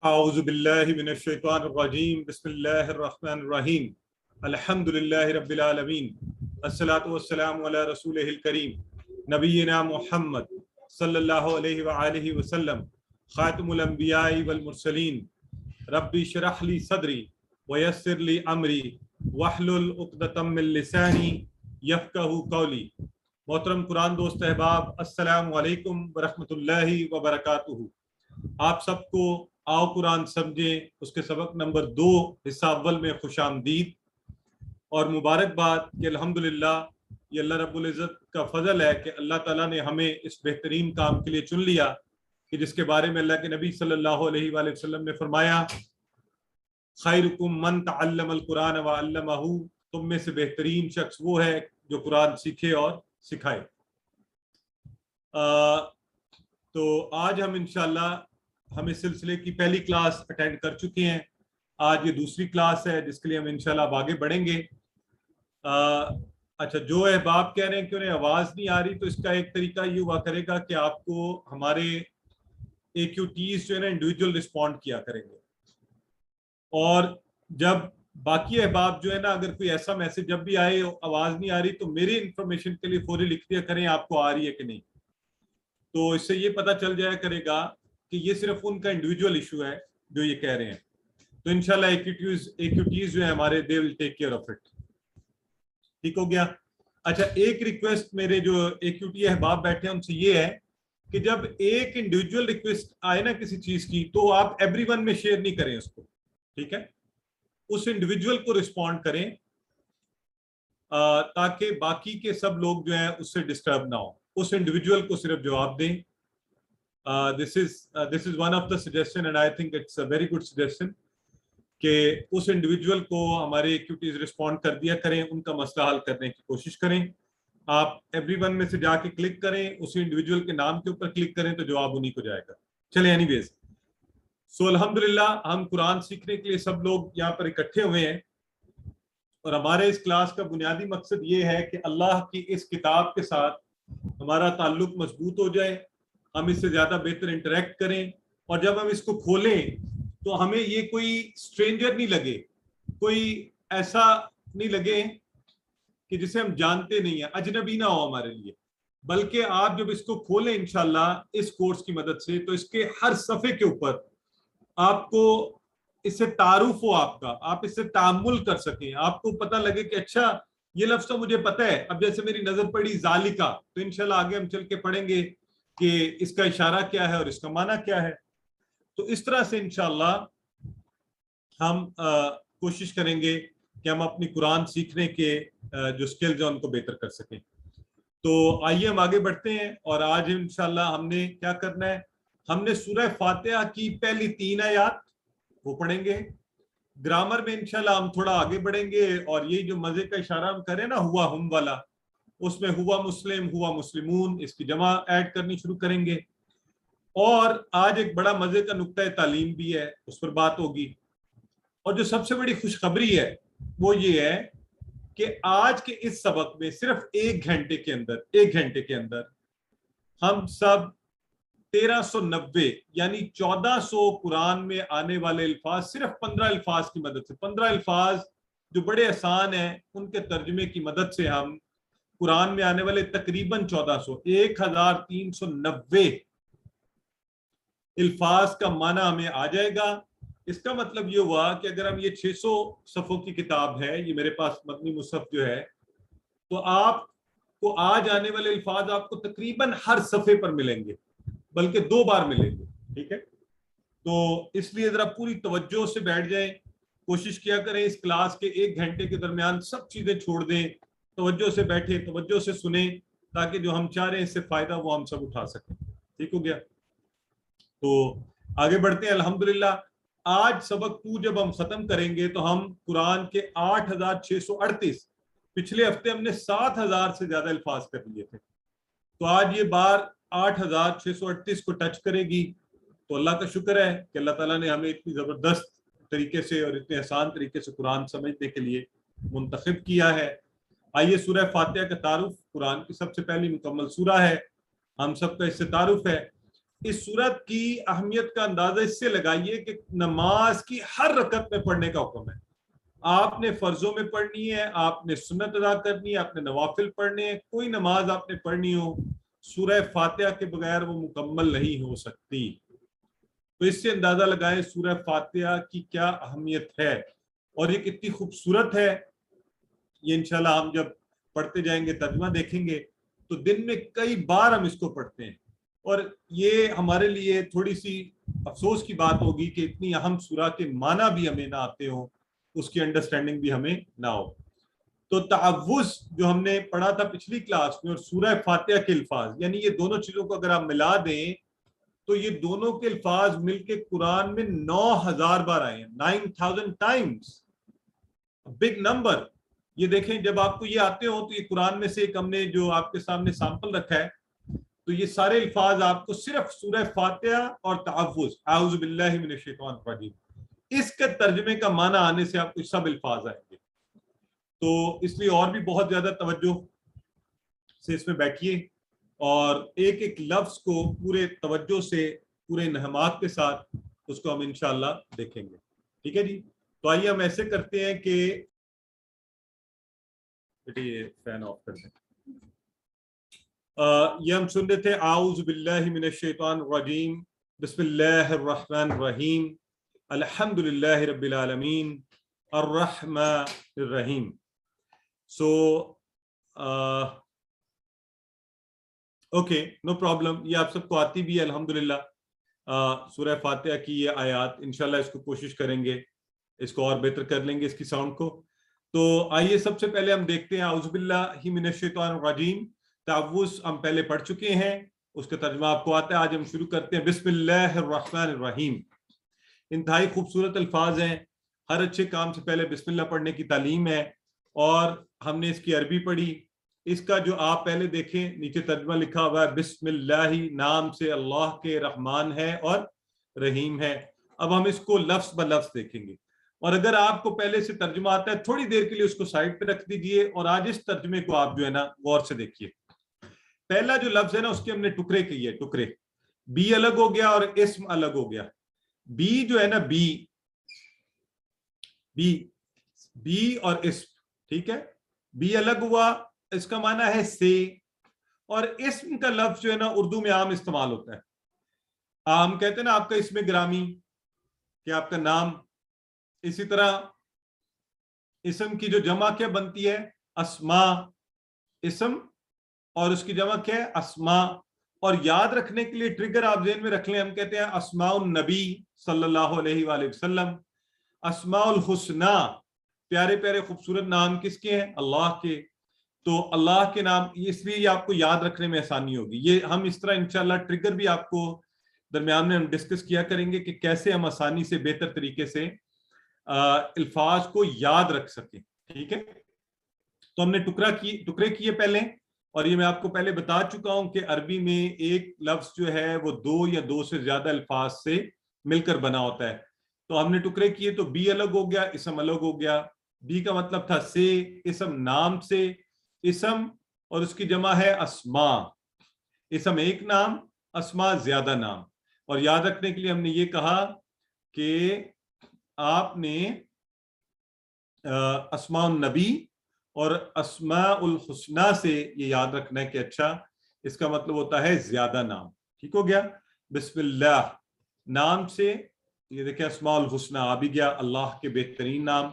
اعوذ باللہ من الشیطان الرجیم بسم اللہ الرحمن الرحیم الحمد للہ رب العالمین الصلاۃ والسلام علی رسولہ الکریم نبینا محمد صلی اللہ علیہ وآلہ وسلم خاتم الانبیاء والمرسلین رب اشرح لی صدری ویسر لی امری واحلل عقدۃ من لسانی یفقہوا قولی۔ محترم قرآن دوست احباب، السلام علیکم ورحمۃ اللہ وبرکاتہ۔ آپ سب کو آؤ قرآن سمجھیں اس کے سبق نمبر 2 حصہ اول میں خوش آمدید اور مبارکباد کہ الحمدللہ یہ اللہ رب العزت کا فضل ہے کہ اللہ تعالیٰ نے ہمیں اس بہترین کام کے لیے چن لیا کہ جس کے بارے میں اللہ کے نبی صلی اللہ علیہ وآلہ وسلم نے فرمایا خیرکم من تعلم القرآن وعلمہ، تم میں سے بہترین شخص وہ ہے جو قرآن سیکھے اور سکھائے۔ تو آج ہم انشاءاللہ ہم اس سلسلے کی پہلی کلاس اٹینڈ کر چکے ہیں، آج یہ دوسری کلاس ہے جس کے لیے ہم انشاءاللہ اب آگے بڑھیں گے۔ اچھا، جو احباب کہہ رہے ہیں کہ انہیں آواز نہیں آ رہی، تو اس کا ایک طریقہ یہ ہوا کرے گا کہ آپ کو ہمارے AQTs جو ہے نا انڈیویجول رسپونڈ کیا کریں گے، اور جب باقی احباب جو ہے نا اگر کوئی ایسا میسج جب بھی آئے آواز نہیں آ رہی تو میری انفارمیشن کے لیے فوری لکھ دیا کریں آپ کو آ رہی ہے کہ نہیں، تو اس سے یہ پتہ چل جایا کرے گا کہ یہ صرف ان کا انڈیویجول ایشو ہے جو یہ کہہ رہے ہیں۔ تو انشاءاللہ AQTs جو ہیں ہمارے they will take care of it۔ ٹھیک ہو گیا؟ اچھا، ایک ریکویسٹ میرے جو AQT احباب بیٹھے ہیں ان سے یہ ہے کہ جب ایک انڈیویجول ریکویسٹ آئے نا کسی چیز کی تو آپ ایوری ون میں شیئر نہیں کریں اس کو، ٹھیک ہے؟ اس انڈیویجول کو رسپونڈ کریں تاکہ باقی کے سب لوگ جو ہیں اس سے ڈسٹرب نہ ہو، اس انڈیویجول کو صرف جواب دیں۔ This is one of the suggestion and I think it's a very good suggestion کہ اس انڈیویجول کو ہمارے ایکٹیویٹیز رسپونڈ کر دیا کریں، ان کا مسئلہ حل کرنے کی کوشش کریں۔ آپ ایوری ون میں سے جا کے کلک کریں، اسی انڈیویجول کے نام کے اوپر کلک کریں تو جواب انہیں کو جائے گا۔ چلیں اینی ویز، سو الحمدللہ ہم قرآن سیکھنے کے لیے سب لوگ یہاں پر اکٹھے ہوئے ہیں، اور ہمارے اس کلاس کا بنیادی مقصد یہ ہے کہ اللہ کی اس کتاب کے ساتھ ہمارا تعلق مضبوط ہو جائے، ہم اس سے زیادہ بہتر انٹریکٹ کریں، اور جب ہم اس کو کھولیں تو ہمیں یہ کوئی اسٹرینجر نہیں لگے، کوئی ایسا نہیں لگے کہ جسے ہم جانتے نہیں ہیں، اجنبی نہ ہو ہمارے لیے، بلکہ آپ جب اس کو کھولیں انشاءاللہ اس کورس کی مدد سے تو اس کے ہر صفحے کے اوپر آپ کو اس سے تعارف ہو، آپ اس سے تعامل کر سکیں، آپ کو پتہ لگے کہ اچھا یہ لفظ تو مجھے پتہ ہے، اب جیسے میری نظر پڑی ذالکا تو انشاءاللہ آگے ہم چل کے پڑھیں گے کہ اس کا اشارہ کیا ہے اور اس کا معنی کیا ہے۔ تو اس طرح سے انشاءاللہ ہم کوشش کریں گے کہ ہم اپنی قرآن سیکھنے کے جو سکلز ہیں ان کو بہتر کر سکیں۔ تو آئیے ہم آگے بڑھتے ہیں، اور آج انشاءاللہ ہم نے کیا کرنا ہے، ہم نے سورہ فاتحہ کی پہلی 3 آیات وہ پڑھیں گے۔ گرامر میں انشاءاللہ ہم تھوڑا آگے بڑھیں گے، اور یہ جو مزے کا اشارہ ہم کریں نا ہوا ہم والا، اس میں ہوا مسلم، ہوا مسلمون، اس کی جمع ایڈ کرنی شروع کریں گے، اور آج ایک بڑا مزے کا نقطہ تعلیم بھی ہے، اس پر بات ہوگی۔ اور جو سب سے بڑی خوشخبری ہے وہ یہ ہے کہ آج کے اس سبق میں صرف 1 گھنٹے کے اندر ہم سب 1390 یعنی 1400 قرآن میں آنے والے الفاظ صرف 15 الفاظ کی مدد سے، 15 الفاظ جو بڑے آسان ہیں ان کے ترجمے کی مدد سے ہم قرآن میں آنے والے تقریباً 1390 الفاظ کا معنی ہمیں آ جائے گا۔ اس کا مطلب یہ ہوا کہ اگر ہم یہ 600 صفحوں کی کتاب ہے، یہ میرے پاس مدنی مصحف جو ہے، تو آپ کو آج آنے والے الفاظ آپ کو تقریباً ہر صفحے پر ملیں گے، بلکہ 2 بار ملیں گے، ٹھیک ہے؟ تو اس لیے ذرا پوری توجہ سے بیٹھ جائیں، کوشش کیا کریں اس کلاس کے 1 گھنٹے کے درمیان سب چیزیں چھوڑ دیں، توجہ سے بیٹھیں، توجہ سے سنیں، تاکہ جو ہم چاہ رہے ہیں اس سے فائدہ وہ ہم سب اٹھا سکیں۔ ٹھیک ہو گیا؟ تو آگے بڑھتے ہیں۔ الحمدللہ آج سبق 2 جب ہم ختم کریں گے تو ہم قرآن کے 8638، پچھلے ہفتے ہم نے 7000 سے زیادہ الفاظ کر لیے تھے، تو آج یہ بار 8638 کو ٹچ کرے گی۔ تو اللہ کا شکر ہے کہ اللہ تعالیٰ نے ہمیں اتنی زبردست طریقے سے اور اتنے آسان طریقے سے قرآن سمجھنے کے لیے منتخب کیا ہے۔ آئیے سورہ فاتحہ کا تعارف، قرآن کی سب سے پہلی مکمل سورہ ہے، ہم سب کا اس سے تعارف ہے۔ اس سورت کی اہمیت کا اندازہ اس سے لگائیے کہ نماز کی ہر رکعت میں پڑھنے کا حکم ہے. آپ نے فرضوں میں پڑھنی ہے, آپ نے سنت ادا کرنی ہے, آپ نے نوافل پڑھنے ہیں, کوئی نماز آپ نے پڑھنی ہو, سورہ فاتحہ کے بغیر وہ مکمل نہیں ہو سکتی. تو اس سے اندازہ لگائیں سورہ فاتحہ کی کیا اہمیت ہے, اور یہ کتنی خوبصورت ہے. یہ انشاءاللہ ہم جب پڑھتے جائیں گے, ترجمہ دیکھیں گے, تو دن میں کئی بار ہم اس کو پڑھتے ہیں, اور یہ ہمارے لیے تھوڑی سی افسوس کی بات ہوگی کہ اتنی اہم سورہ کے معنی بھی ہمیں نہ آتے ہوں, اس کی انڈرسٹینڈنگ بھی ہمیں نہ ہو. تو تعوذ جو ہم نے پڑھا تھا پچھلی کلاس میں, اور سورہ فاتحہ کے الفاظ, یعنی یہ دونوں چیزوں کو اگر آپ ملا دیں تو یہ دونوں کے الفاظ مل کے قرآن میں 9000 بار آئے ہیں. 9000 ٹائمز, بگ نمبر. یہ دیکھیں جب آپ کو یہ آتے ہوں تو یہ قرآن میں سے ایک ہم نے جو آپ کے سامنے سیمپل رکھا ہے, تو یہ سارے الفاظ آپ کو صرف سورہ فاتحہ اور تعوذ, اعوذ باللہ من الشیطان الرجیم, اس کے ترجمے کا معنی آنے سے آپ کو سب الفاظ آئیں گے. تو اس لیے اور بھی بہت زیادہ توجہ سے اس میں بیٹھیے, اور ایک ایک لفظ کو پورے توجہ سے, پورے انہماک کے ساتھ اس کو ہم انشاءاللہ دیکھیں گے. ٹھیک ہے جی. تو آئیے ہم ایسے کرتے ہیں کہ فین آف کر دیں. یہ ہم سن رہے تھے اعوذ باللہ من الشیطان الرجیم, بسم اللہ الرحمن الرحیم, الحمد للہ رب العالمین, الرحمن الرحیم. سو اوکے, نو پرابلم, یہ آپ سب کو آتی بھی ہے الحمدللہ. سورہ فاتحہ کی یہ آیات انشاءاللہ اس کو کوشش کریں گے, اس کو اور بہتر کر لیں گے اس کی ساؤنڈ کو. تو آئیے سب سے پہلے ہم دیکھتے ہیں اعوذ باللہ من الشیطان الرجیم. تعوذ ہم پہلے پڑھ چکے ہیں, اس کا ترجمہ آپ کو آتا ہے. آج ہم شروع کرتے ہیں بسم اللہ الرحمن الرحیم. انتہائی خوبصورت الفاظ ہیں. ہر اچھے کام سے پہلے بسم اللہ پڑھنے کی تعلیم ہے, اور ہم نے اس کی عربی پڑھی. اس کا جو آپ پہلے دیکھیں نیچے ترجمہ لکھا ہوا ہے, بسم اللہ, نام سے اللہ کے, رحمان ہے اور رحیم ہے. اب ہم اس کو لفظ ب لفظ دیکھیں گے, اور اگر آپ کو پہلے سے ترجمہ آتا ہے تھوڑی دیر کے لیے اس کو سائڈ پہ رکھ دیجئے, اور آج اس ترجمے کو آپ جو ہے نا غور سے دیکھیے. پہلا جو لفظ ہے نا اس کے ہم نے ٹکڑے کیے, ٹکڑے. بی الگ ہو گیا اور اسم الگ ہو گیا. بی جو ہے نا, بی بی بی اور اسم, ٹھیک ہے. بی الگ ہوا, اس کا معنی ہے سے, اور اسم کا لفظ جو ہے نا اردو میں عام استعمال ہوتا ہے. ہم کہتے ہیں نا آپ کا اسم گرامی, کہ آپ کا نام. اسی طرح اسم کی جو جمع کیا بنتی ہے, اسماء. اسم اور اس کی جمع کیا ہے, اسماء. اور یاد رکھنے کے لیے ٹریگر آپ ذہن میں رکھ لیں, ہم کہتے ہیں اسماء النبی صلی اللہ علیہ وآلہ وسلم. اسماء الحسنہ, پیارے پیارے خوبصورت نام کس کے ہیں, اللہ کے. تو اللہ کے نام, اس لیے یہ آپ کو یاد رکھنے میں آسانی ہوگی. یہ ہم اس طرح انشاءاللہ ٹریگر بھی آپ کو درمیان میں ہم ڈسکس کیا کریں گے کہ کیسے ہم آسانی سے بہتر طریقے سے الفاظ کو یاد رکھ سکیں. ٹھیک ہے. تو ہم نے ٹکڑے کیے پہلے, اور یہ میں آپ کو پہلے بتا چکا ہوں کہ عربی میں ایک لفظ جو ہے وہ دو یا دو سے زیادہ الفاظ سے مل کر بنا ہوتا ہے. تو ہم نے ٹکڑے کیے, تو بی الگ ہو گیا, اسم الگ ہو گیا. بی کا مطلب تھا سے, اسم نام سے, اسم اور اس کی جمع ہے اسماء. اسم ایک نام, اسماء زیادہ نام. اور یاد رکھنے کے لیے ہم نے یہ کہا کہ آپ نے اسماء النبی اور اسماء الحسنہ سے یہ یاد رکھنا ہے کہ اچھا اس کا مطلب ہوتا ہے زیادہ نام. ٹھیک ہو گیا. بسم اللہ, نام سے, یہ دیکھیں اسماء الحسنہ آ بھی گیا, اللہ کے بہترین نام.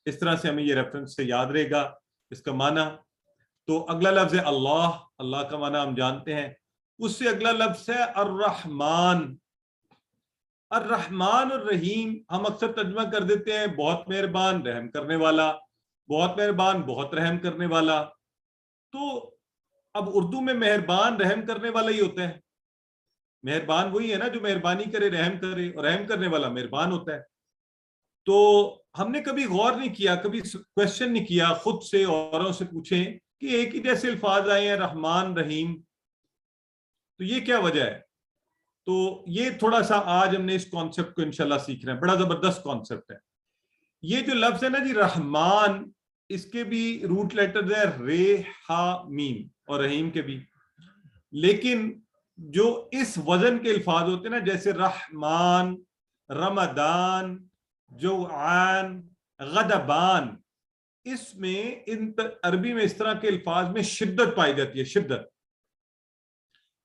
اس طرح سے ہمیں یہ ریفرنس سے یاد رہے گا اس کا معنی. تو اگلا لفظ ہے اللہ. اللہ کا معنی ہم جانتے ہیں. اس سے اگلا لفظ ہے الرحمن. الرحمن الرحیم ہم اکثر ترجمہ کر دیتے ہیں بہت مہربان, رحم کرنے والا. بہت مہربان, بہت رحم کرنے والا. تو اب اردو میں مہربان رحم کرنے والا ہی ہوتا ہے. مہربان وہی ہے نا جو مہربانی کرے, رحم کرے, اور رحم کرنے والا مہربان ہوتا ہے. تو ہم نے کبھی غور نہیں کیا, کبھی کوشچن نہیں کیا خود سے, اوروں سے پوچھیں کہ ایک ہی جیسے الفاظ آئے ہیں رحمان رحیم, تو یہ کیا وجہ ہے. تو یہ تھوڑا سا آج ہم نے اس کانسیپٹ کو انشاءاللہ سیکھ رہے ہیں. بڑا زبردست کانسیپٹ ہے. یہ جو لفظ ہے نا جی رحمان, اس کے بھی روٹ لیٹرز ہے رے, ہا, میم, اور رحیم کے بھی. لیکن جو اس وزن کے الفاظ ہوتے ہیں نا، جیسے رحمان، رمضان، جوعان، غضبان، اس میں عربی میں اس طرح کے الفاظ میں شدت پائی جاتی ہے، شدت،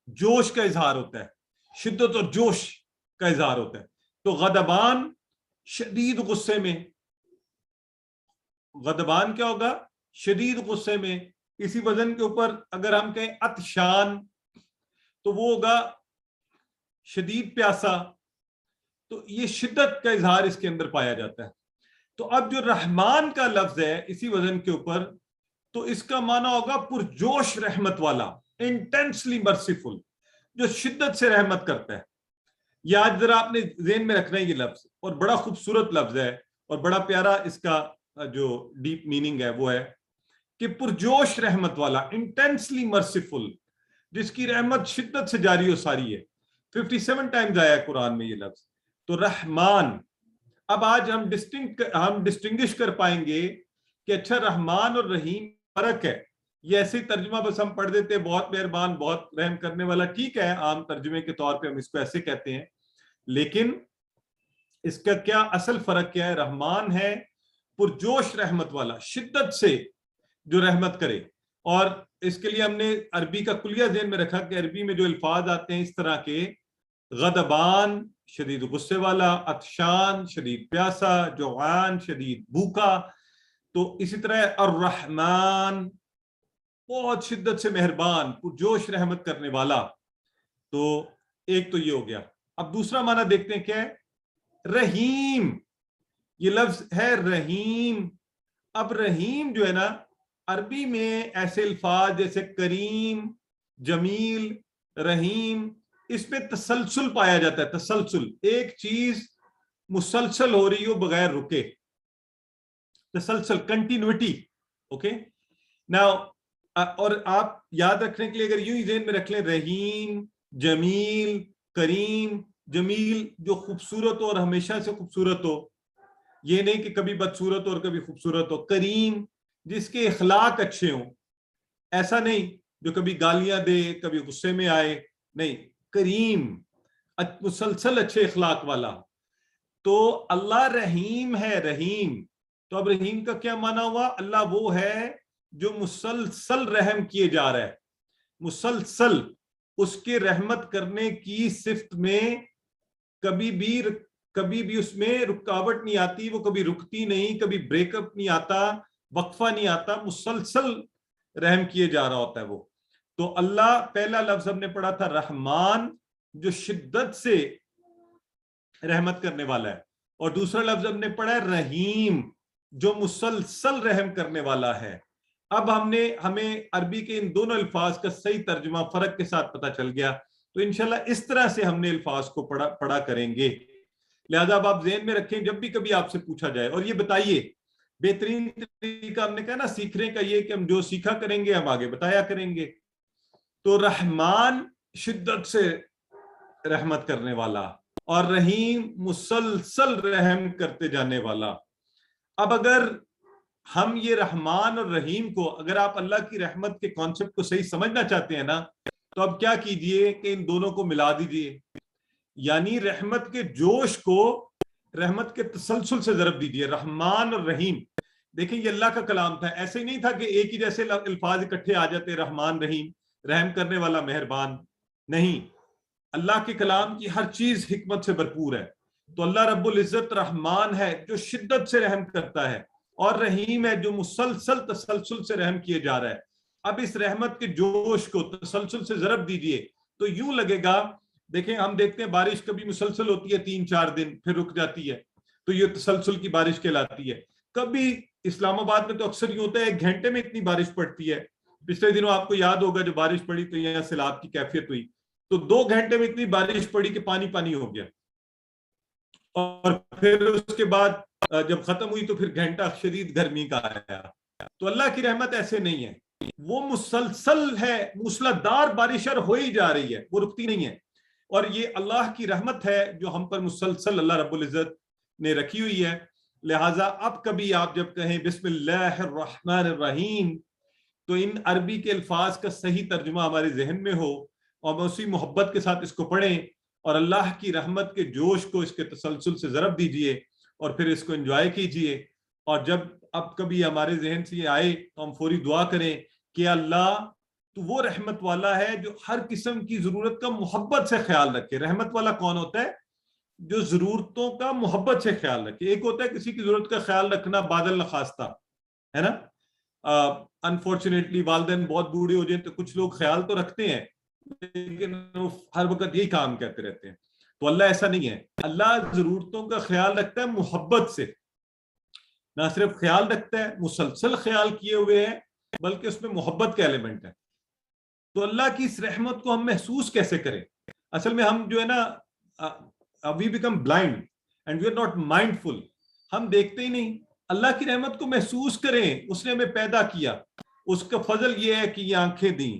جوش کا اظہار ہوتا ہے، شدت اور جوش کا اظہار ہوتا ہے. تو غضبان شدید غصے میں، غضبان کیا ہوگا؟ شدید غصے میں. اسی وزن کے اوپر اگر ہم کہیں عطشان تو وہ ہوگا شدید پیاسا. تو یہ شدت کا اظہار اس کے اندر پایا جاتا ہے. تو اب جو رحمان کا لفظ ہے اسی وزن کے اوپر، تو اس کا معنی ہوگا پرجوش رحمت والا، انٹینسلی مرسیفل، جو شدت سے رحمت کرتا ہے. یہ آج ذرا آپ نے ذہن میں رکھنا ہے یہ لفظ، اور بڑا خوبصورت لفظ ہے اور بڑا پیارا اس کا جو ڈیپ میننگ ہے وہ ہے کہ پرجوش رحمت والا، انٹینسلی مرسیفل، جس کی رحمت شدت سے جاری و ساری ہے. 57 ٹائمز آیا ہے قرآن میں یہ لفظ. تو رحمان. اب آج ہم ڈسٹنگش کر پائیں گے کہ اچھا رحمان اور رحیم فرق ہے. یہ ایسے ترجمہ بس ہم پڑھ دیتے ہیں، بہت مہربان، بہت رحم کرنے والا، ٹھیک ہے، عام ترجمے کے طور پہ ہم اس کو ایسے کہتے ہیں، لیکن اس کا کیا اصل فرق کیا ہے؟ رحمان ہے پرجوش رحمت والا، شدت سے جو رحمت کرے. اور اس کے لیے ہم نے عربی کا کلیہ ذہن میں رکھا کہ عربی میں جو الفاظ آتے ہیں اس طرح کے، غضبان شدید غصے والا، عطشان شدید پیاسا، جوعان شدید بھوکا، تو اسی طرح الرحمن بہت شدت سے مہربان، پرجوش رحمت کرنے والا. تو ایک تو یہ ہو گیا. اب دوسرا معنی دیکھتے ہیں کیا ہے؟ رحیم. یہ لفظ ہے رحیم. اب رحیم جو ہے نا، عربی میں ایسے الفاظ جیسے کریم، جمیل، رحیم، اس میں تسلسل پایا جاتا ہے. تسلسل، ایک چیز مسلسل ہو رہی ہو بغیر رکے، تسلسل، کنٹینیوٹی. اوکے نا. اور آپ یاد رکھنے کے لیے اگر یوں ہی ذہن میں رکھ لیں، رحیم، جمیل، کریم. جمیل جو خوبصورت ہو اور ہمیشہ سے خوبصورت ہو، یہ نہیں کہ کبھی بدصورت ہو اور کبھی خوبصورت ہو. کریم جس کے اخلاق اچھے ہوں، ایسا نہیں جو کبھی گالیاں دے، کبھی غصے میں آئے، نہیں، کریم، مسلسل اچھے اخلاق والا. تو اللہ رحیم ہے. رحیم، تو اب رحیم کا کیا معنی ہوا؟ اللہ وہ ہے جو مسلسل رحم کیے جا رہا ہے، مسلسل. اس کے رحمت کرنے کی صفت میں کبھی بھی اس میں رکاوٹ نہیں آتی، وہ کبھی رکتی نہیں، کبھی بریک اپ نہیں آتا، وقفہ نہیں آتا، مسلسل رحم کیے جا رہا ہوتا ہے وہ. تو اللہ، پہلا لفظ ہم نے پڑھا تھا رحمان، جو شدت سے رحمت کرنے والا ہے، اور دوسرا لفظ ہم نے پڑھا ہے رحیم، جو مسلسل رحم کرنے والا ہے. اب ہمیں عربی کے ان دونوں الفاظ کا صحیح ترجمہ فرق کے ساتھ پتہ چل گیا. تو انشاءاللہ اس طرح سے ہم نے الفاظ کو پڑھا کریں گے. لہذا اب آپ ذہن میں رکھیں، جب بھی کبھی آپ سے پوچھا جائے، اور یہ بتائیے، بہترین طریقہ ہم نے کہا نا سیکھنے کا یہ کہ ہم جو سیکھا کریں گے ہم آگے بتایا کریں گے. تو رحمان شدت سے رحمت کرنے والا، اور رحیم مسلسل رحم کرتے جانے والا. اب اگر ہم یہ رحمان اور رحیم کو، اگر آپ اللہ کی رحمت کے کانسیپٹ کو صحیح سمجھنا چاہتے ہیں نا، تو اب کیا کیجئے کہ ان دونوں کو ملا دیجئے. یعنی رحمت کے جوش کو رحمت کے تسلسل سے ضرب دیجئے. رحمان اور رحیم، دیکھیں یہ اللہ کا کلام تھا، ایسے ہی نہیں تھا کہ ایک ہی جیسے الفاظ اکٹھے آ جاتے، رحمان رحیم، رحم کرنے والا مہربان. نہیں، اللہ کے کلام کی ہر چیز حکمت سے بھرپور ہے. تو اللہ رب العزت رحمان ہے جو شدت سے رحم کرتا ہے، اور رحیم ہے جو مسلسل تسلسل سے رحم کیے جا رہا ہے. اب اس رحمت کے جوش کو تسلسل سے ضرب دیجئے تو یوں لگے گا، دیکھیں ہم دیکھتے ہیں بارش کبھی مسلسل ہوتی ہے 3-4 دن، پھر رک جاتی ہے، تو یہ تسلسل کی بارش کہلاتی ہے. کبھی اسلام آباد میں تو اکثر یوں ہوتا ہے 1 گھنٹے میں اتنی بارش پڑتی ہے. پچھلے دنوں آپ کو یاد ہوگا جو بارش پڑی تو یہاں سیلاب کی کیفیت ہوئی، تو 2 گھنٹے میں اتنی بارش پڑی کہ پانی پانی ہو گیا. اور پھر اس کے بعد جب ختم ہوئی تو پھر گھنٹہ شدید گرمی کا آیا. تو اللہ کی رحمت ایسے نہیں ہے، وہ مسلسل ہے، موسلادھار بارش ہو ہی جا رہی ہے، وہ رکتی نہیں ہے. اور یہ اللہ کی رحمت ہے جو ہم پر مسلسل اللہ رب العزت نے رکھی ہوئی ہے. لہٰذا اب کبھی آپ جب کہیں بسم اللہ الرحمن الرحیم، تو ان عربی کے الفاظ کا صحیح ترجمہ ہمارے ذہن میں ہو اور اسی محبت کے ساتھ اس کو پڑھیں اور اللہ کی رحمت کے جوش کو اس کے تسلسل سے ضرب دیجئے اور پھر اس کو انجوائے کیجئے. اور جب اب کبھی ہمارے ذہن سے یہ آئے تو ہم فوری دعا کریں کہ اللہ تو وہ رحمت والا ہے جو ہر قسم کی ضرورت کا محبت سے خیال رکھے. رحمت والا کون ہوتا ہے؟ جو ضرورتوں کا محبت سے خیال رکھے. ایک ہوتا ہے کسی کی ضرورت کا خیال رکھنا بادل نخواستہ ہے نا. انفارچونیٹلی والدین بہت بوڑھے ہو جائیں تو کچھ لوگ خیال تو رکھتے ہیں لیکن ہر وقت یہی کام کرتے رہتے ہیں. تو اللہ ایسا نہیں ہے. اللہ ضرورتوں کا خیال رکھتا ہے محبت سے. نہ صرف خیال رکھتا ہے مسلسل خیال کیے ہوئے ہے بلکہ اس میں محبت کا ایلیمنٹ ہے. تو اللہ کی اس رحمت کو ہم محسوس کیسے کریں؟ اصل میں ہم جو ہے نا we become blind and we are not mindful. ہم دیکھتے ہی نہیں. اللہ کی رحمت کو محسوس کریں. اس نے ہمیں پیدا کیا. اس کا فضل یہ ہے کہ یہ آنکھیں دیں,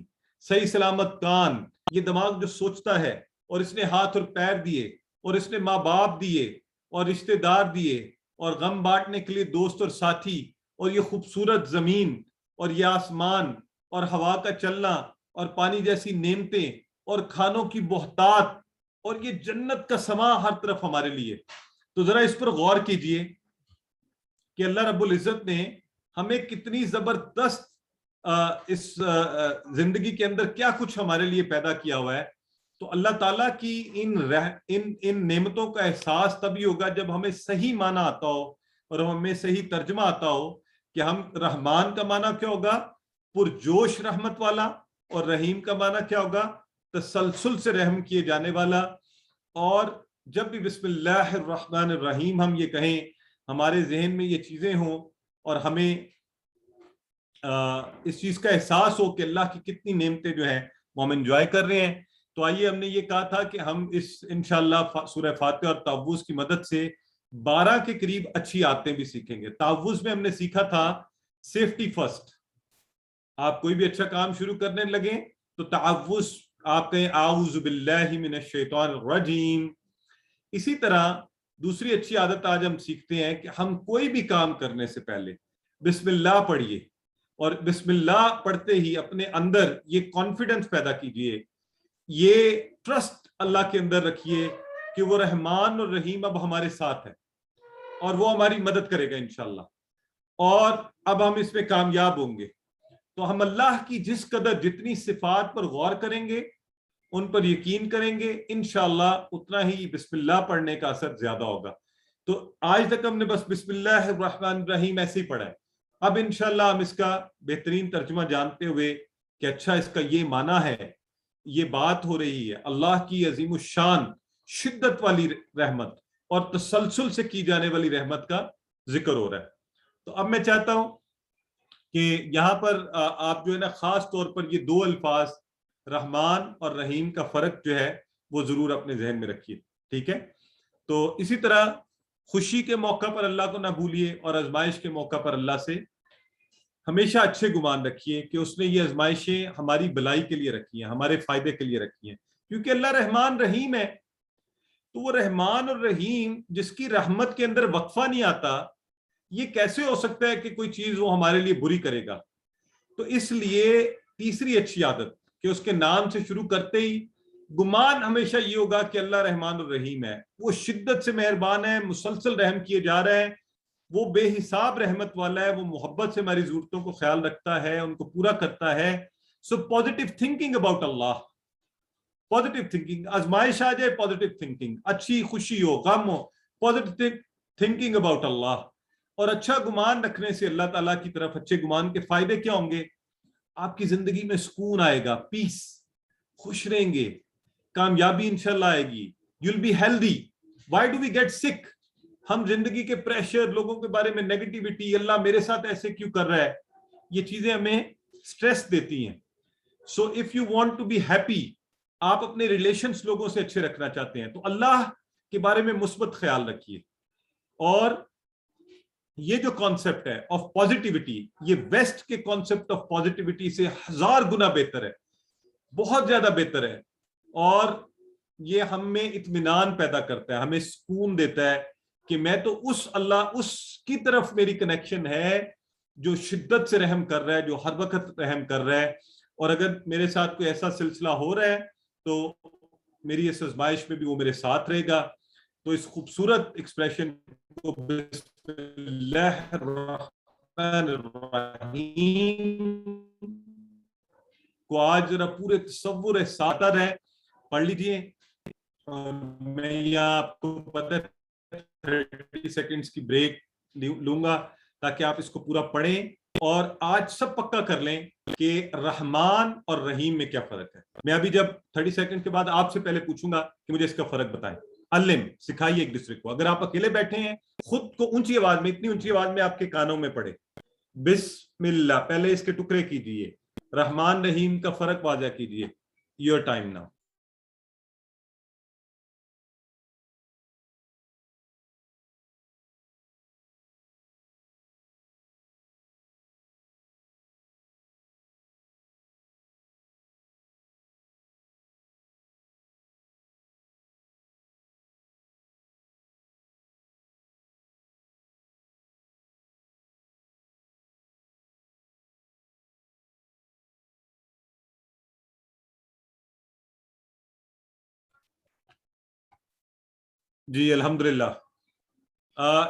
صحیح سلامت کان, یہ دماغ جو سوچتا ہے, اور اس نے ہاتھ اور پیر دیے, اور اس نے ماں باپ دیے, اور رشتہ دار دیے, اور غم بانٹنے کے لیے دوست اور ساتھی, اور یہ خوبصورت زمین, اور یہ آسمان, اور ہوا کا چلنا, اور پانی جیسی نعمتیں, اور کھانوں کی بہتات, اور یہ جنت کا سما ہر طرف ہمارے لیے. تو ذرا اس پر غور کیجئے کہ اللہ رب العزت نے ہمیں کتنی زبردست اس زندگی کے اندر کیا کچھ ہمارے لیے پیدا کیا ہوا ہے. تو اللہ تعالیٰ کی ان نعمتوں کا احساس تبھی ہوگا جب ہمیں صحیح معنی آتا ہو اور ہمیں صحیح ترجمہ آتا ہو کہ ہم رحمان کا معنی کیا ہوگا, پرجوش رحمت والا, اور رحیم کا معنی کیا ہوگا, تسلسل سے رحم کیے جانے والا. اور جب بھی بسم اللہ الرحمن الرحیم ہم یہ کہیں, ہمارے ذہن میں یہ چیزیں ہوں اور ہمیں اس چیز کا احساس ہو کہ اللہ کی کتنی نعمتیں جو ہیں وہ ہم انجوائے کر رہے ہیں. تو آئیے, ہم نے یہ کہا تھا کہ ہم اس انشاءاللہ سورہ فاتحہ اور تعوذ کی مدد سے 12 کے قریب اچھی عادتیں بھی سیکھیں گے. تعوذ میں ہم نے سیکھا تھا سیفٹی فرسٹ. آپ کوئی بھی اچھا کام شروع کرنے لگیں تو تعوذ آپ کہیں اعوذ باللہ من الشیطان الرجیم. اسی طرح دوسری اچھی عادت آج ہم سیکھتے ہیں کہ ہم کوئی بھی کام کرنے سے پہلے بسم اللہ پڑھیے, اور بسم اللہ پڑھتے ہی اپنے اندر یہ کانفیڈنس پیدا کیجئے, یہ ٹرسٹ اللہ کے اندر رکھیے کہ وہ رحمان اور رحیم اب ہمارے ساتھ ہے اور وہ ہماری مدد کرے گا انشاءاللہ, اور اب ہم اس میں کامیاب ہوں گے. تو ہم اللہ کی جس قدر جتنی صفات پر غور کریں گے, ان پر یقین کریں گے, انشاءاللہ اتنا ہی بسم اللہ پڑھنے کا اثر زیادہ ہوگا. تو آج تک ہم نے بس بسم اللہ الرحمن الرحیم ایسے ہی پڑھا ہے. اب انشاءاللہ ہم اس کا بہترین ترجمہ جانتے ہوئے کہ اچھا اس کا یہ معنی ہے, یہ بات ہو رہی ہے اللہ کی عظیم الشان شدت والی رحمت اور تسلسل سے کی جانے والی رحمت کا ذکر ہو رہا ہے. تو اب میں چاہتا ہوں کہ یہاں پر آپ جو ہے نا خاص طور پر یہ 2 الفاظ رحمان اور رحیم کا فرق جو ہے وہ ضرور اپنے ذہن میں رکھیے, ٹھیک ہے. تو اسی طرح خوشی کے موقع پر اللہ کو نہ بھولیے, اور آزمائش کے موقع پر اللہ سے ہمیشہ اچھے گمان رکھیے کہ اس نے یہ آزمائشیں ہماری بلائی کے لیے رکھی ہیں, ہمارے فائدے کے لیے رکھی ہیں, کیونکہ اللہ رحمان رحیم ہے. تو وہ رحمان اور رحیم جس کی رحمت کے اندر وقفہ نہیں آتا, یہ کیسے ہو سکتا ہے کہ کوئی چیز وہ ہمارے لیے بری کرے گا. تو اس لیے تیسری اچھی عادت کہ اس کے نام سے شروع کرتے ہی گمان ہمیشہ یہ ہوگا کہ اللہ رحمان الرحیم ہے, وہ شدت سے مہربان ہے, مسلسل رحم کیے جا رہا ہے, وہ بے حساب رحمت والا ہے, وہ محبت سے ہماری ضرورتوں کو خیال رکھتا ہے, ان کو پورا کرتا ہے. So positive thinking about Allah, positive thinking, آزمائش آ جائے پازیٹیو تھنکنگ, اچھی خوشی ہو غم ہو پازیٹیو تھنکنگ اباؤٹ اللہ, اور اچھا گمان رکھنے سے اللہ تعالیٰ کی طرف اچھے گمان کے فائدے کیا ہوں گے؟ آپ کی زندگی میں سکون آئے گا, پیس, خوش رہیں گے, کامیابی انشاءاللہ آئے گی, you'll be healthy. Why do we get sick? ہم زندگی کے پریشر, لوگوں کے بارے میں نیگیٹیوٹی, اللہ میرے ساتھ ایسے کیوں کر رہا ہے, یہ چیزیں ہمیں سٹریس دیتی ہیں. So if you want to be happy, آپ اپنے ریلیشنز لوگوں سے اچھے رکھنا چاہتے ہیں تو اللہ کے بارے میں مثبت خیال رکھیے. اور یہ جو کانسیپٹ ہے آف پازیٹیوٹی, یہ ویسٹ کے کانسیپٹ آف پازیٹیوٹی سے 1000 گنا بہتر ہے, بہت زیادہ بہتر ہے, اور یہ ہم میں اطمینان پیدا کرتا ہے, ہمیں سکون دیتا ہے کہ میں تو اس اللہ, اس کی طرف میری کنیکشن ہے جو شدت سے رحم کر رہا ہے, جو ہر وقت رحم کر رہا ہے. اور اگر میرے ساتھ کوئی ایسا سلسلہ ہو رہا ہے تو میری اس آزمائش میں بھی وہ میرے ساتھ رہے گا. تو اس خوبصورت ایکسپریشن کو بسم اللہ الرحمن الرحیم کو آج ذرا پورے تصور ساتھ ہے پڑھ لیجئے. میں یہاں آپ کو پتہ 30 سیکنڈز کی بریک لوں گا تاکہ آپ اس کو پورا پڑھیں اور آج سب پکا کر لیں کہ رحمان اور رحیم میں کیا فرق ہے. میں ابھی جب 30 سیکنڈ کے بعد آپ سے پہلے پوچھوں گا کہ مجھے اس کا فرق بتائیں. علم سکھائیے ایک دوسرے کو. اگر آپ اکیلے بیٹھے ہیں خود کو اونچی آواز میں, اتنی اونچی آواز میں آپ کے کانوں میں پڑھے. بسم اللہ, پہلے اس کے ٹکڑے کیجئے. رحمان رحیم کا فرق واضح کیجئے. Your time now. جی الحمدللہ.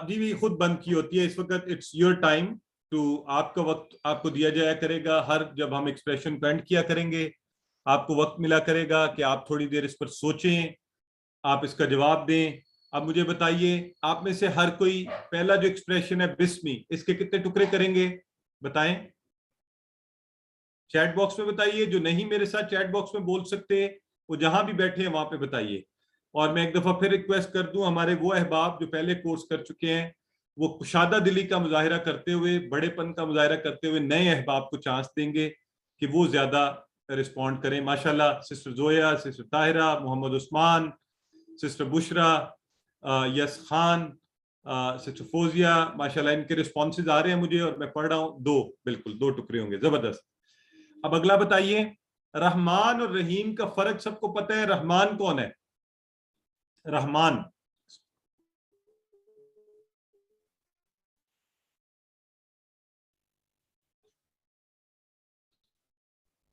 جی بھی خود بند کی ہوتی ہے اس وقت. اٹس یور ٹائم ٹو, آپ کا وقت آپ کو دیا جایا کرے گا. ہر جب ہم ایکسپریشن کو اینڈ کیا کریں گے آپ کو وقت ملا کرے گا کہ آپ تھوڑی دیر اس پر سوچیں, آپ اس کا جواب دیں. اب مجھے بتائیے آپ میں سے ہر کوئی پہلا جو ایکسپریشن ہے بسمی, اس کے کتنے ٹکڑے کریں گے بتائیں. چیٹ باکس میں بتائیے. جو نہیں میرے ساتھ چیٹ باکس میں بول سکتے وہ جہاں بھی بیٹھے ہیں وہاں پہ بتائیے. اور میں ایک دفعہ پھر ریکویسٹ کر دوں, ہمارے وہ احباب جو پہلے کورس کر چکے ہیں وہ کشادہ دلی کا مظاہرہ کرتے ہوئے, بڑے پن کا مظاہرہ کرتے ہوئے نئے احباب کو چانس دیں گے کہ وہ زیادہ رسپونڈ کریں. ماشاءاللہ sister Zoya, sister Tahira, Muhammad Usman, sister بشرا, یس خان, سسٹر فوزیہ, ماشاءاللہ ان کے رسپانسز آ رہے ہیں مجھے اور میں پڑھ رہا ہوں. بالکل 2 ٹکڑے ہوں گے, زبردست. اب اگلا بتائیے, رحمان اور رحیم کا فرق سب کو پتہ ہے. رحمان کون ہے؟ رحمان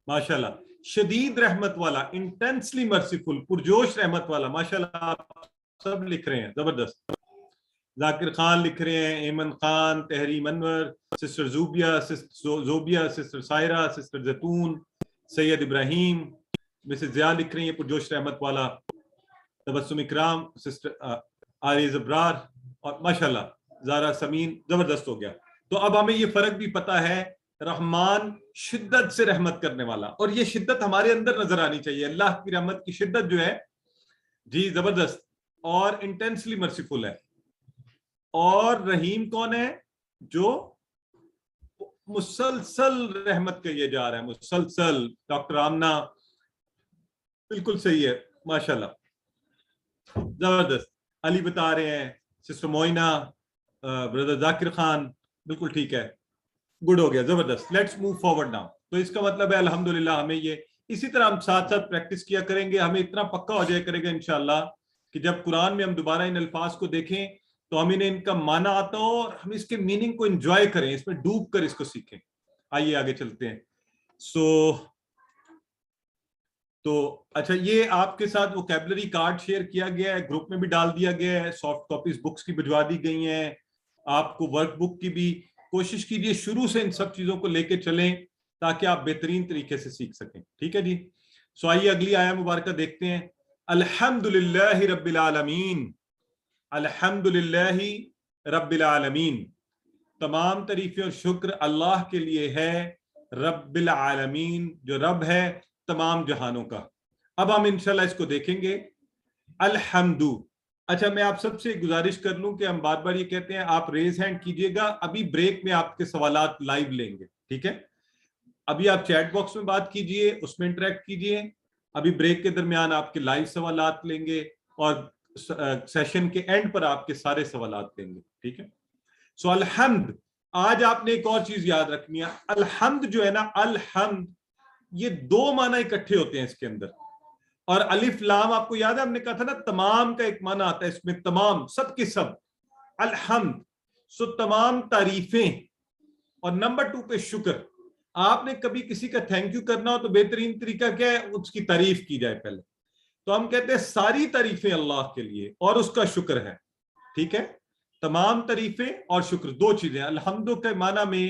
ماشاءاللہ شدید رحمت والا, انٹینسلی مرسیفل, پرجوش رحمت والا. ماشاءاللہ آپ سب لکھ رہے ہیں, زبردست. ذاکر خان لکھ رہے ہیں, Aiman Khan, Tehreem Anwar, sister Zobia, sister Saira, sister Zaitoon, Syed ابراہیم, مسز ضیاء لکھ رہی ہیں پرجوش رحمت والا, تبسم اکرام, سسٹر آریز ابرار, اور ماشاءاللہ زارا سمین. زبردست ہو گیا. تو اب ہمیں یہ فرق بھی پتا ہے, رحمان شدت سے رحمت کرنے والا, اور یہ شدت ہمارے اندر نظر آنی چاہیے. اللہ کی رحمت کی شدت جو ہے جی زبردست, اور انٹینسلی مرسیفل ہے. اور رحیم کون ہے؟ جو مسلسل رحمت کہیے جا رہا ہے, مسلسل. ڈاکٹر آمنہ بالکل صحیح ہے, ماشاءاللہ زبردست. علی بتا رہے ہیں, سسٹر موئنہ, بردر ذاکر خان, بالکل ٹھیک ہے, گڈ ہو گیا, زبردست. Let's move forward now. تو اس کا مطلب ہے الحمدللہ ہمیں یہ اسی طرح ہم ساتھ ساتھ پریکٹس کیا کریں گے. ہمیں اتنا پکا ہو جائے کرے گا انشاءاللہ کہ جب قرآن میں ہم دوبارہ ان الفاظ کو دیکھیں تو ہمیں ان کا معنی آتا ہو اور ہم اس کے میننگ کو انجوائے کریں, اس میں ڈوب کر اس کو سیکھیں. آئیے آگے چلتے ہیں. تو اچھا, یہ آپ کے ساتھ ووکیبلری کارڈ شیئر کیا گیا ہے, گروپ میں بھی ڈال دیا گیا ہے, سافٹ کاپیز بکس کی بھجوا دی گئی ہیں. آپ کو ورک بک کی بھی کوشش کیجیے شروع سے ان سب چیزوں کو لے کے چلیں تاکہ آپ بہترین طریقے سے سیکھ سکیں. ٹھیک ہے جی. سو آئیے اگلی آیہ مبارکہ دیکھتے ہیں. الحمدللہ رب العالمین, الحمدللہ رب العالمین, تمام تعریفیں اور شکر اللہ کے لیے ہے, رب العالمین, جو رب ہے تمام جہانوں کا. اب ہم انشاءاللہ اس کو دیکھیں گے. الحمد. اچھا میں آپ سب سے گزارش کر لوں کہ ہم بار بار یہ کہتے ہیں آپ ریز ہینڈ کیجئے گا, ابھی بریک میں آپ کے سوالات لائیو لیں گے. ٹھیک ہے, ابھی آپ چیٹ باکس میں بات کیجئے, اس میں انٹریکٹ کیجئے. ابھی بریک کے درمیان آپ کے لائیو سوالات لیں گے اور سیشن کے اینڈ پر آپ کے سارے سوالات لیں گے. ٹھیک ہے. سو الحمد, آج آپ نے ایک اور چیز یاد رکھنی ہے. الحمد جو ہے نا, الحمد یہ 2 معنی اکٹھے ہوتے ہیں اس کے اندر. اور الف لام آپ کو یاد ہے ہم نے کہا تھا نا تمام کا ایک معنی آتا ہے اس میں, تمام, سب کے سب. الحمد سو تمام تعریفیں. اور نمبر 2 پہ شکر. آپ نے کبھی کسی کا تھینک یو کرنا ہو تو بہترین طریقہ کیا ہے, اس کی تعریف کی جائے پہلے. تو ہم کہتے ہیں ساری تعریفیں اللہ کے لیے اور اس کا شکر ہے. ٹھیک ہے, تمام تعریفیں اور شکر دو چیزیں. الحمد کے معنی میں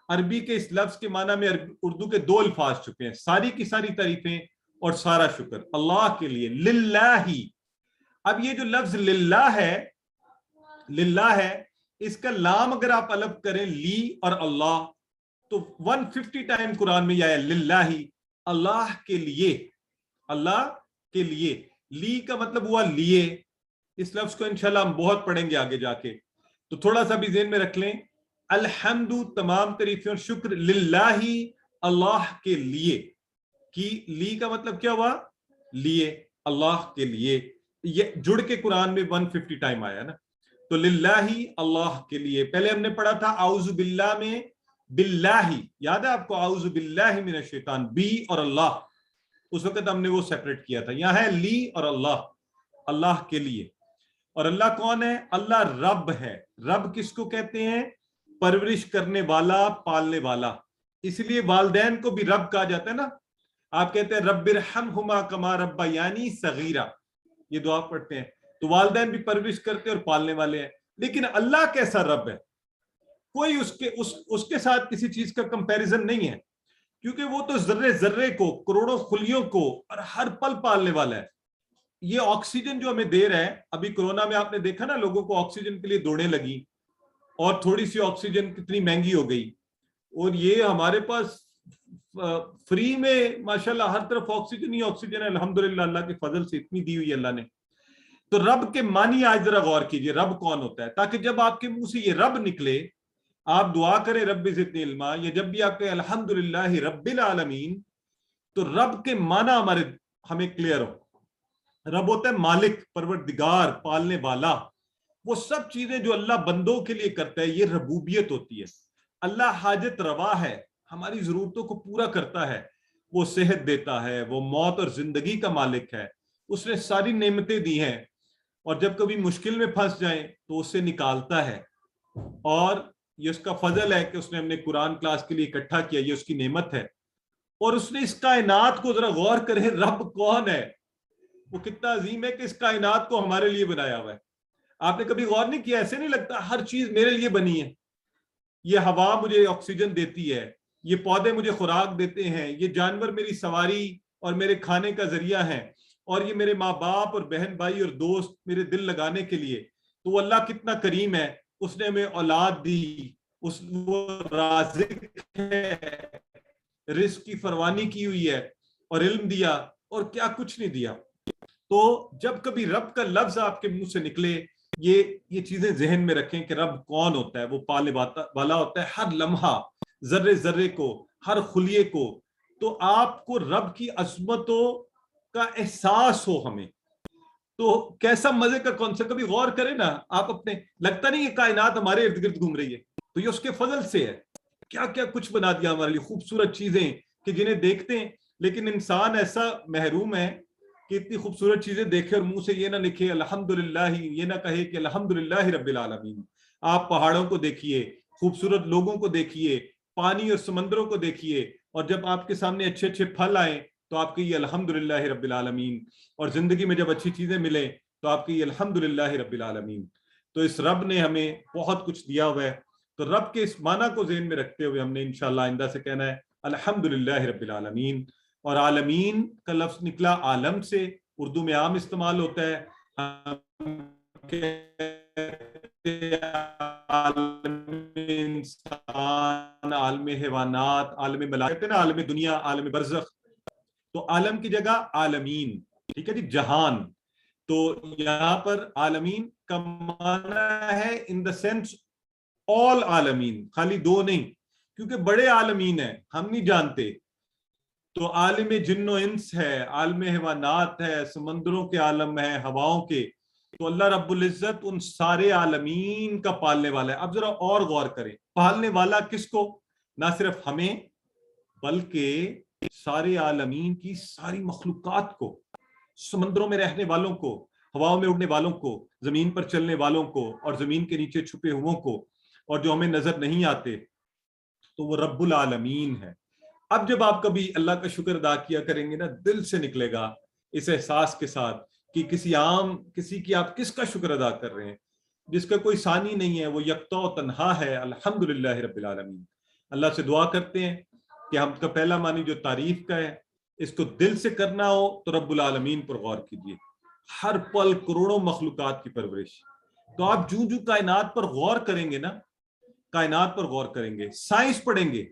عربی کے اس لفظ کے معنی میں اردو کے دو الفاظ چھپے ہیں, ساری کی ساری تعریفیں اور سارا شکر اللہ کے لیے. للہ. اب یہ جو لفظ للہ ہے اس کا لام اگر آپ الگ کریں لی اور اللہ تو 150 ٹائم قرآن میں یہ آیا للہ, اللہ کے لیے, اللہ کے لیے. لی کا مطلب ہوا لیے. اس لفظ کو انشاءاللہ ہم بہت پڑھیں گے آگے جا کے, تو تھوڑا سا بھی ذہن میں رکھ لیں. الحمد تمام تعریفیں اور شکر للہ اللہ کے لیے کی. لی کا مطلب کیا ہوا؟ لیے, اللہ کے لیے. یہ جڑ کے قرآن میں 150 ٹائم آیا نا. تو للہ اللہ کے لیے. پہلے ہم نے پڑھا تھا اعوذ باللہ میں باللہ, یاد ہے آپ کو؟ اعوذ باللہ من الشیطان, بی اور اللہ, اس وقت ہم نے وہ سیپریٹ کیا تھا. یہاں ہے لی اور اللہ, اللہ کے لیے. اور اللہ کون ہے؟ اللہ رب ہے. رب کس کو کہتے ہیں؟ پرورش کرنے والا, پالنے والا. اس لیے والدین کو بھی رب کہا جاتا ہے نا. آپ کہتے ہیں رب ارحمہما کما ربیانی صغیرا, یہ دعا پڑھتے ہیں. تو والدین بھی پرورش کرتے اور پالنے والے ہیں. لیکن اللہ کیسا رب ہے؟ کوئی اس کے ساتھ کسی چیز کا کمپیریزن نہیں ہے, کیونکہ وہ تو ذرے ذرے کو, کروڑوں خلیوں کو اور ہر پل پالنے والا ہے. یہ آکسیجن جو ہمیں دے رہا ہے, ابھی کورونا میں آپ نے دیکھا نا لوگوں کو آکسیجن کے لیے دوڑیں لگی, اور تھوڑی سی آکسیجن کتنی مہنگی ہو گئی, اور یہ ہمارے پاس فری میں ماشاءاللہ ہر طرف آکسیجن ہی آکسیجن ہے. الحمدللہ اللہ کے فضل سے اتنی دی ہوئی اللہ نے. تو رب کے معنی آج ذرا غور کیجئے, رب کون ہوتا ہے, تاکہ جب آپ کے منہ سے یہ رب نکلے آپ دعا کریں رب زدنی علما, یا جب بھی آپ کہیں الحمدللہ رب العالمین, تو رب کے معنی ہمیں کلیئر ہو. رب ہوتا ہے مالک, پروردگار, پالنے والا. وہ سب چیزیں جو اللہ بندوں کے لیے کرتا ہے یہ ربوبیت ہوتی ہے. اللہ حاجت روا ہے, ہماری ضرورتوں کو پورا کرتا ہے. وہ صحت دیتا ہے, وہ موت اور زندگی کا مالک ہے, اس نے ساری نعمتیں دی ہیں, اور جب کبھی مشکل میں پھنس جائیں تو اس سے نکالتا ہے. اور یہ اس کا فضل ہے کہ اس نے ہم نے قرآن کلاس کے لیے اکٹھا کیا, یہ اس کی نعمت ہے. اور اس نے اس کائنات کو ذرا غور کریں, رب کون ہے, وہ کتنا عظیم ہے کہ اس کائنات کو ہمارے لیے بنایا ہوا ہے. آپ نے کبھی غور نہیں کیا؟ ایسے نہیں لگتا ہر چیز میرے لیے بنی ہے؟ یہ ہوا مجھے آکسیجن دیتی ہے, یہ پودے مجھے خوراک دیتے ہیں, یہ جانور میری سواری اور میرے کھانے کا ذریعہ ہیں, اور یہ میرے ماں باپ اور بہن بھائی اور دوست میرے دل لگانے کے لیے. تو وہ اللہ کتنا کریم ہے, اس نے ہمیں اولاد دی, وہ رازق ہے, رزق کی فروانی کی ہوئی ہے, اور علم دیا, اور کیا کچھ نہیں دیا. تو جب کبھی رب کا لفظ آپ کے منہ سے نکلے, یہ چیزیں ذہن میں رکھیں کہ رب کون ہوتا ہے. وہ پالنے والا ہوتا ہے ہر لمحہ, ذرے ذرے کو, ہر خلیے کو. تو آپ کو رب کی عظمتوں کا احساس ہو ہمیں, تو کیسا مزے کا کانسیپٹ. کبھی غور کریں نا آپ اپنے, لگتا نہیں یہ کائنات ہمارے ارد گرد گھوم رہی ہے, تو یہ اس کے فضل سے ہے. کیا کیا کچھ بنا دیا ہمارے لیے, خوبصورت چیزیں کہ جنہیں دیکھتے ہیں, لیکن انسان ایسا محروم ہے کہ اتنی خوبصورت چیزیں دیکھے اور منہ سے یہ نہ لکھے الحمدللہ, یہ نہ کہے کہ الحمدللہ رب العالمین. آپ پہاڑوں کو دیکھیے, خوبصورت لوگوں کو دیکھیے, پانی اور سمندروں کو دیکھیے, اور جب آپ کے سامنے اچھے اچھے پھل آئیں تو آپ کہیے الحمدللہ رب العالمین, اور زندگی میں جب اچھی چیزیں ملیں تو آپ کہیے الحمدللہ رب العالمین. تو اس رب نے ہمیں بہت کچھ دیا ہوا ہے. تو رب کے اس معنی کو ذہن میں رکھتے ہوئے ہم نے انشاءاللہ آئندہ سے کہنا ہے الحمدللہ رب العالمین. اور عالمین کا لفظ نکلا عالم سے, اردو میں عام استعمال ہوتا ہے. عالم انسان, عالم حیوانات, عالم ملائکہ, عالم دنیا, عالم برزخ. تو عالم کی جگہ عالمین, ٹھیک ہے جی, جہان. تو یہاں پر عالمین کا معنی ہے ان دا سینس آل عالمین, خالی دو نہیں, کیونکہ بڑے عالمین ہیں ہم نہیں جانتے. تو عالم جن و انس ہے, عالم حیوانات ہے, سمندروں کے عالم ہے, ہواؤں کے. تو اللہ رب العزت ان سارے عالمین کا پالنے والا ہے. اب ذرا اور غور کریں, پالنے والا کس کو؟ نہ صرف ہمیں بلکہ سارے عالمین کی ساری مخلوقات کو, سمندروں میں رہنے والوں کو, ہواؤں میں اڑنے والوں کو, زمین پر چلنے والوں کو, اور زمین کے نیچے چھپے ہوئوں کو, اور جو ہمیں نظر نہیں آتے. تو وہ رب العالمین ہے. اب جب آپ کبھی اللہ کا شکر ادا کیا کریں گے نا, دل سے نکلے گا اس احساس کے ساتھ کہ کسی کی آپ کس کا شکر ادا کر رہے ہیں، جس کا کوئی ثانی نہیں ہے، وہ یکتا و تنہا ہے، الحمدللہ رب العالمین۔ اللہ سے دعا کرتے ہیں کہ ہم کا پہلا معنی جو تعریف کا ہے، اس کو دل سے کرنا ہو تو رب العالمین پر غور کیجیے۔ ہر پل کروڑوں مخلوقات کی پرورش، تو آپ جو کائنات پر غور کریں گے نا، کائنات پر غور کریں گے، سائنس پڑھیں گے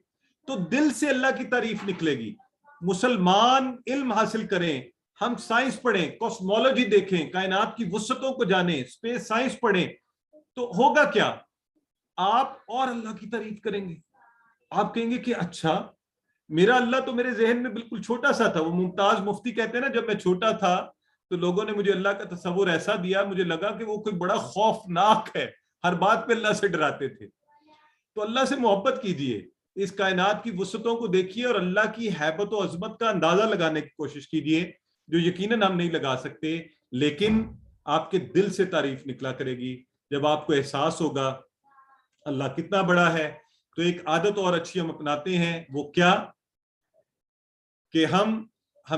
تو دل سے اللہ کی تعریف نکلے گی۔ مسلمان علم حاصل کریں، ہم سائنس پڑھیں، کاسمولوجی دیکھیں، کائنات کی وسعتوں کو جانیں، اسپیس سائنس پڑھیں، تو ہوگا کیا؟ آپ اور اللہ کی تعریف کریں گے۔ آپ کہیں گے کہ اچھا، میرا اللہ تو میرے ذہن میں بالکل چھوٹا سا تھا۔ وہ ممتاز مفتی کہتے ہیں نا، جب میں چھوٹا تھا تو لوگوں نے مجھے اللہ کا تصور ایسا دیا، مجھے لگا کہ وہ کوئی بڑا خوفناک ہے، ہر بات پہ اللہ سے ڈراتے تھے۔ تو اللہ سے محبت کیجیے، اس کائنات کی وسعتوں کو دیکھیے اور اللہ کی ہیبت و عظمت کا اندازہ لگانے کی کوشش کیجیے، جو یقیناً ہم نہیں لگا سکتے، لیکن آپ کے دل سے تعریف نکلا کرے گی جب آپ کو احساس ہوگا اللہ کتنا بڑا ہے۔ تو ایک عادت اور اچھی ہم اپناتے ہیں، وہ کیا کہ ہم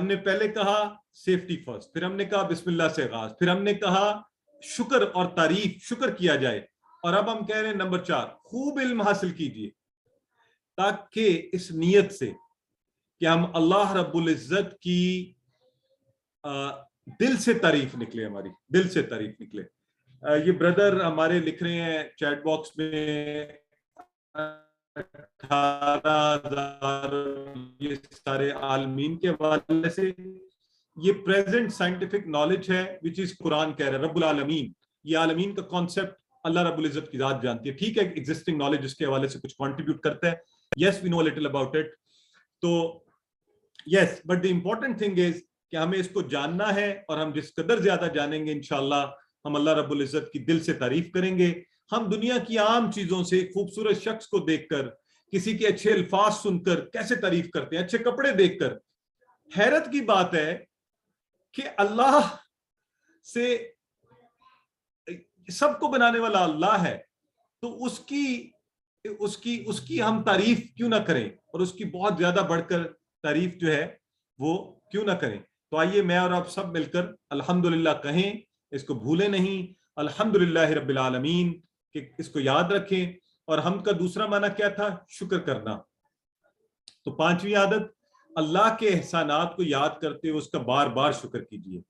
نے پہلے کہا سیفٹی فرسٹ، پھر ہم نے کہا بسم اللہ سے آغاز، پھر ہم نے کہا شکر اور تعریف، شکر کیا جائے، اور اب ہم کہہ رہے ہیں نمبر 4، خوب علم حاصل کیجیے تاکہ اس نیت سے کہ ہم اللہ رب العزت کی دل سے تعریف نکلے، ہماری دل سے تعریف نکلے۔ یہ بردر ہمارے لکھ رہے ہیں چیٹ باکس میں 18,000 یہ سارے عالمین کے حوالے سے، یہ پریزنٹ سائنٹیفک نالج ہے which is قرآن کہہ رہا ہے رب العالمین۔ یہ عالمین کا کانسیپٹ اللہ رب العزت کی ذات جانتی ہے، ٹھیک ہے، ایگزسٹنگ نالج اس کے حوالے سے کچھ کنٹریبیوٹ کرتا ہے، yes we know a little about it، تو yes but the important thing is کہ ہمیں اس کو جاننا ہے، اور ہم جس قدر زیادہ جانیں گے انشاءاللہ ہم اللہ رب العزت کی دل سے تعریف کریں گے۔ ہم دنیا کی عام چیزوں سے، خوبصورت شخص کو دیکھ کر، کسی کے اچھے الفاظ سن کر کیسے تعریف کرتے ہیں، اچھے کپڑے دیکھ کر۔ حیرت کی بات ہے کہ اللہ سے، سب کو بنانے والا اللہ ہے، تو اس کی ہم تعریف کیوں نہ کریں، اور اس کی بہت زیادہ بڑھ کر تعریف جو ہے وہ کیوں نہ کریں۔ تو آئیے میں اور آپ سب مل کر الحمدللہ کہیں، اس کو بھولیں نہیں، الحمدللہ رب العالمین، کہ اس کو یاد رکھیں۔ اور ہم کا دوسرا معنی کیا تھا؟ شکر کرنا۔ تو 5ویں عادت، اللہ کے احسانات کو یاد کرتے ہوئے اس کا بار بار شکر کیجیے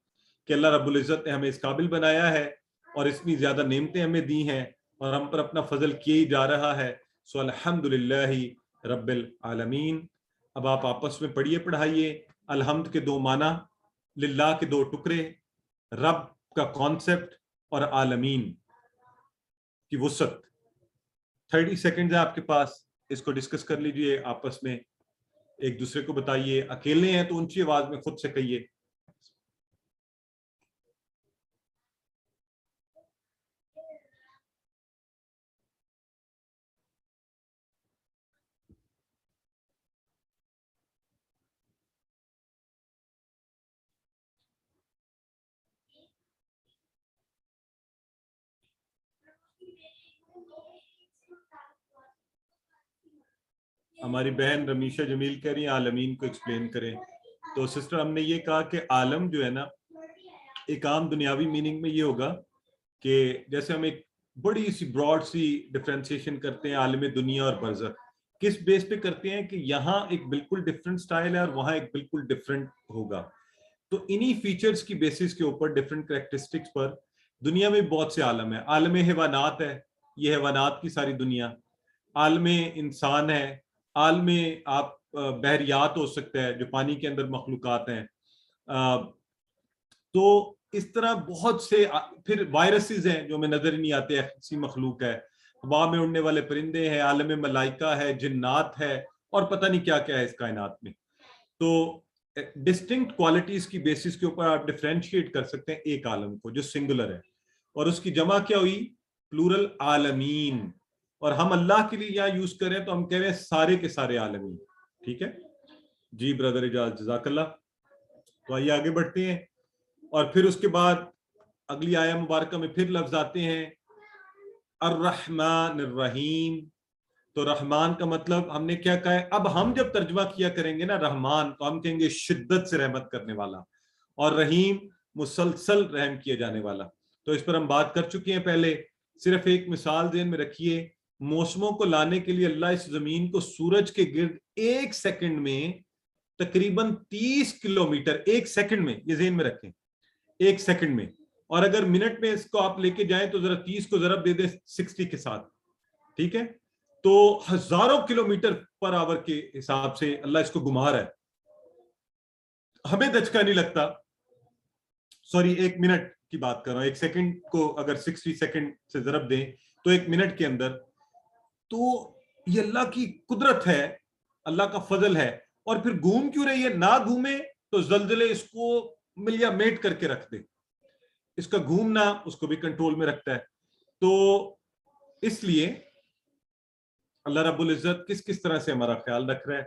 کہ اللہ رب العزت نے ہمیں اس قابل بنایا ہے اور اتنی زیادہ نعمتیں ہمیں دی ہیں اور ہم پر اپنا فضل کیے ہی جا رہا ہے۔ سو الحمدللہ رب العالمین۔ اب آپ آپس میں پڑھیے، پڑھائیے۔ الحمد کے 2 معنی، للہ کے 2 ٹکڑے، رب کا کانسیپٹ اور عالمین کی وسعت۔ 30 سیکنڈز ہے آپ کے پاس، اس کو ڈسکس کر لیجئے آپس میں، ایک دوسرے کو بتائیے۔ اکیلے ہیں تو اونچی آواز میں خود سے کہیے۔ ہماری بہن رمیشہ جمیل کہہ رہی ہیں عالمین کو ایکسپلین کریں۔ تو سسٹر، ہم نے یہ کہا کہ عالم جو ہے نا، ایک عام دنیاوی میننگ میں یہ ہوگا کہ جیسے ہم ایک بڑی سی براڈ سی ڈفرینسیشن کرتے ہیں عالم دنیا اور برزخ، کس بیس پہ کرتے ہیں کہ یہاں ایک بالکل ڈفرینٹ سٹائل ہے اور وہاں ایک بالکل ڈفرینٹ ہوگا۔ تو انہی فیچرز کی بیسس کے اوپر، ڈفرینٹ کریکٹرسٹکس پر، دنیا میں بہت سے عالم ہیں۔ عالم حیوانات ہے، یہ حیوانات کی ساری دنیا، عالم انسان ہے، عالم آپ بحریات ہو سکتا ہے جو پانی کے اندر مخلوقات ہیں، تو اس طرح بہت سے، پھر وائرسز ہیں جو ہمیں نظر ہی نہیں آتے، ایسی مخلوق ہے، ہوا میں اڑنے والے پرندے ہیں، عالم ملائکہ ہے، جنات ہے، اور پتہ نہیں کیا کیا ہے اس کائنات میں۔ تو ڈسٹنکٹ کوالٹیز کی بیسس کے اوپر آپ ڈفرینشیٹ کر سکتے ہیں ایک عالم کو جو سنگولر ہے، اور اس کی جمع کیا ہوئی؟ پلورل عالمین۔ اور ہم اللہ کے لیے یہاں یوز کریں تو ہم کہہ رہے ہیں سارے کے سارے عالمین، ٹھیک ہے جی برادر اجاز، جزاک اللہ۔ تو آئیے آگے بڑھتے ہیں، اور پھر اس کے بعد اگلی آیہ مبارکہ میں پھر لفظ آتے ہیں الرحمن الرحیم۔ تو رحمان کا مطلب ہم نے کیا کہا ہے؟ اب ہم جب ترجمہ کیا کریں گے نا رحمان، تو ہم کہیں گے شدت سے رحمت کرنے والا، اور رحیم مسلسل رحم کیے جانے والا. تو اس پر ہم بات کر چکے ہیں پہلے. صرف ایک مثال ذہن میں رکھیے, موسموں کو لانے کے لیے اللہ اس زمین کو سورج کے گرد ایک سیکنڈ میں تقریباً 30 کلومیٹر, ایک سیکنڈ میں, یہ ذہن میں رکھیں, ایک سیکنڈ میں. اور اگر منٹ میں اس کو آپ لے کے جائیں تو ذرا 30 کو ضرب دے دیں 60 کے ساتھ, ٹھیک ہے, تو ہزاروں کلومیٹر پر آور کے حساب سے اللہ اس کو گھما رہا ہے. ہمیں دھچکا نہیں لگتا, سوری ایک منٹ کی بات کر رہا ہوں, ایک سیکنڈ کو اگر 60 سیکنڈ سے ضرب دیں تو ایک منٹ کے اندر, تو یہ اللہ کی قدرت ہے, اللہ کا فضل ہے. اور پھر گھوم کیوں رہی ہے؟ نہ گھومے تو زلزلے اس کو ملیا میٹ کر کے رکھ دے. اس کا گھومنا اس کو بھی کنٹرول میں رکھتا ہے. تو اس لیے اللہ رب العزت کس کس طرح سے ہمارا خیال رکھ رہا ہے.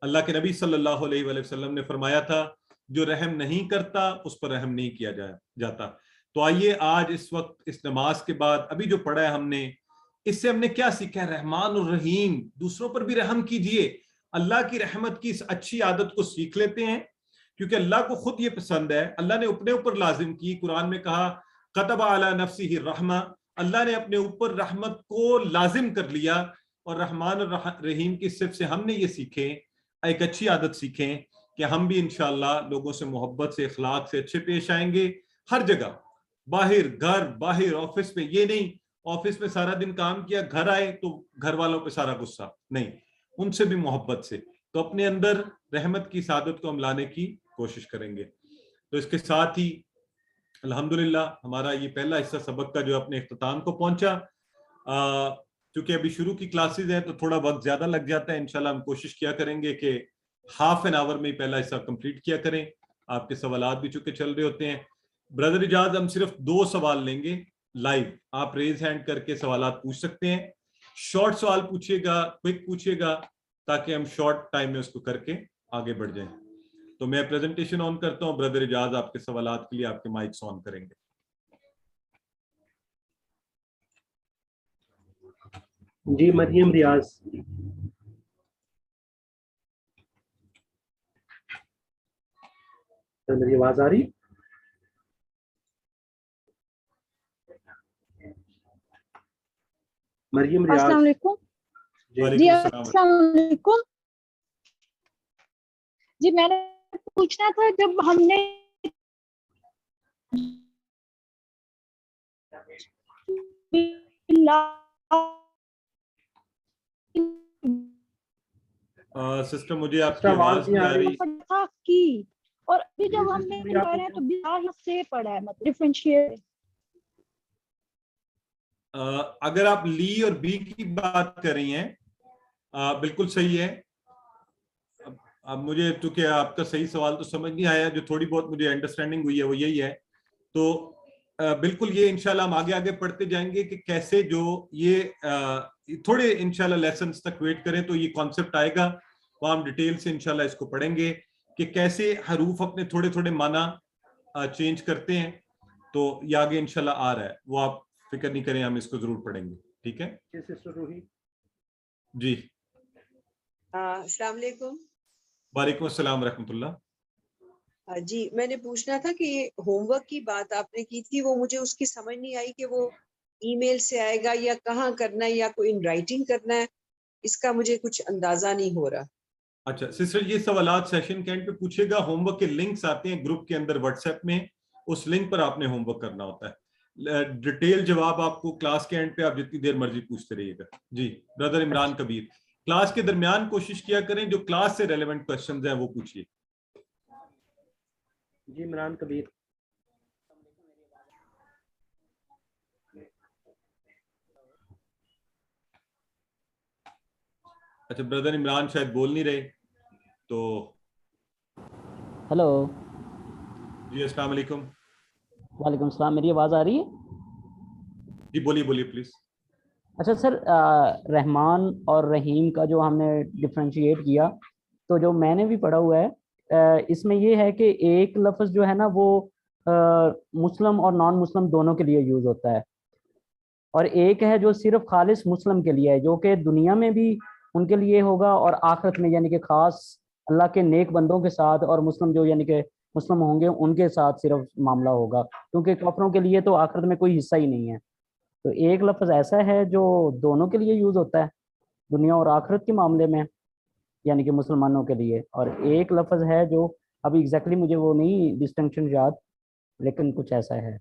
اللہ کے نبی صلی اللہ علیہ وآلہ وسلم نے فرمایا تھا جو رحم نہیں کرتا اس پر رحم نہیں کیا جاتا. تو آئیے آج اس وقت اس نماز کے بعد ابھی جو پڑھا ہے ہم نے, اس سے ہم نے کیا سیکھا ہے؟ رحمان الرحیم, دوسروں پر بھی رحم کیجئے. اللہ کی رحمت کی اس اچھی عادت کو سیکھ لیتے ہیں کیونکہ اللہ کو خود یہ پسند ہے. اللہ نے اپنے اوپر لازم کی, قرآن میں کہا کتب علی نفسہ الرحمہ, اللہ نے اپنے اوپر رحمت کو لازم کر لیا. اور رحمان الرحیم کی صرف سے ہم نے یہ سیکھیں, ایک اچھی عادت سیکھیں کہ ہم بھی انشاءاللہ لوگوں سے محبت سے, اخلاق سے اچھے پیش آئیں گے ہر جگہ, باہر, گھر باہر, آفس میں. یہ نہیں آفس میں سارا دن کام کیا, گھر آئے تو گھر والوں پہ سارا غصہ, نہیں, ان سے بھی محبت سے. تو اپنے اندر رحمت کی عادت کو ہم لانے کی کوشش کریں گے. تو اس کے ساتھ ہی الحمدللہ ہمارا یہ پہلا حصہ سبق کا جو اپنے اختتام کو پہنچا. چونکہ ابھی شروع کی کلاسز ہیں تو تھوڑا وقت زیادہ لگ جاتا ہے. انشاءاللہ ہم کوشش کیا کریں گے کہ ہاف این آور میں ہی پہلا حصہ کمپلیٹ کیا کریں. آپ کے سوالات بھی چونکہ چل رہے ہوتے ہیں. بردر اجاز ہم صرف 2 سوال لیں گے لائیو. آپ ریز ہینڈ کر کے سوالات پوچھ سکتے ہیں. شارٹ سوال پوچھیے گا, کوئک پوچھیے گا, تاکہ ہم شارٹ ٹائم میں اس کو کر کے آگے بڑھ جائیں. تو میں پریزنٹیشن آن کرتا ہوں. بردر اجاز آپ کے سوالات کے لیے آپ کے مائکس آن کریں گے. جی مریم ریاض. میری آواز آ رہی؟ مریم ریاض. السلام علیکم. جی السلام علیکم. جی میں نے پوچھنا تھا جب ہم نے سسٹر مجھے آپ کی آواز نہیں آ رہی کی, اور ابھی جب ہم نے پڑھ رہے ہیں تو بلا سے پڑھا ہے, مطلب ڈیفرنشیٹ. اگر آپ لی اور بی کی بات کر رہی ہیں بالکل صحیح ہے. اب مجھے چونکہ آپ کا صحیح سوال تو سمجھ نہیں آیا, جو تھوڑی بہت مجھے انڈرسٹینڈنگ ہوئی ہے وہ یہی ہے. تو بالکل یہ انشاءاللہ ہم آگے آگے پڑھتے جائیں گے کہ کیسے جو یہ تھوڑے انشاءاللہ لیسنز تک ویٹ کریں تو یہ کانسیپٹ آئے گا, وہ ہم ڈیٹیل سے انشاءاللہ اس کو پڑھیں گے کہ کیسے حروف اپنے تھوڑے تھوڑے معنی چینج کرتے ہیں. تو یہ آگے انشاءاللہ آ رہا ہے, وہ آپ فکر نہیں کریں, ہم اس کو ضرور پڑھیں گے. ٹھیک ہے جی. السلام علیکم. وعلیکم السلام ورحمۃ اللہ. جی میں نے پوچھنا تھا کہ یہ ہوم ورک کی بات آپ نے کی تھی, وہ مجھے اس کی سمجھ نہیں آئی کہ وہ ای میل سے آئے گا یا کہاں کرنا ہے یا کوئی ان رائٹنگ کرنا ہے, اس کا مجھے کچھ اندازہ نہیں ہو رہا. اچھا سسٹر, یہ سوالات سیشن کے اینڈ پہ پوچھے گا. ہوم ورک کے لنکس آتے ہیں گروپ کے اندر واٹس ایپ میں, اس لنک پر آپ نے ہوم ورک کرنا ہوتا ہے. ڈیٹیل جواب آپ کو کلاس کے اینڈ پہ آپ جتنی دیر مرضی پوچھتے رہیے گا. جی برادر عمران کبیر, کلاس کے درمیان کوشش کیا کریں جو کلاس سے ریلیونٹ کوسچنز ہیں وہ پوچھیے. جی عمران کبیر. اچھا برادر عمران شاید بول نہیں رہے تو. ہلو جی السلام علیکم. وعلیکم السلام. میری آواز آ رہی ہے؟ جی بولیے بولیے پلیز. اچھا سر, رحمان اور رحیم کا جو ہم نے ڈفرینشیٹ کیا, تو جو میں نے بھی پڑھا ہوا ہے اس میں یہ ہے کہ ایک لفظ جو ہے نا وہ مسلم اور نان مسلم دونوں کے لیے یوز ہوتا ہے, اور ایک ہے جو صرف خالص مسلم کے لیے ہے, جو کہ دنیا میں بھی ان کے لیے ہوگا اور آخرت میں, یعنی کہ خاص اللہ کے نیک بندوں کے ساتھ, اور مسلم جو یعنی کہ مسلم ہوں گے ان کے ساتھ صرف معاملہ ہوگا، کیونکہ کافروں کے لیے تو آخرت میں کوئی حصہ ہی نہیں ہے۔ تو ایک لفظ ایسا ہے جو دونوں کے لیے یوز ہوتا ہے دنیا اور آخرت کے معاملے میں، یعنی کہ مسلمانوں کے لیے، اور ایک لفظ ہے جو ابھی ایگزیکٹلی مجھے وہ نہیں ڈسٹنکشن یاد، لیکن کچھ ایسا ہے۔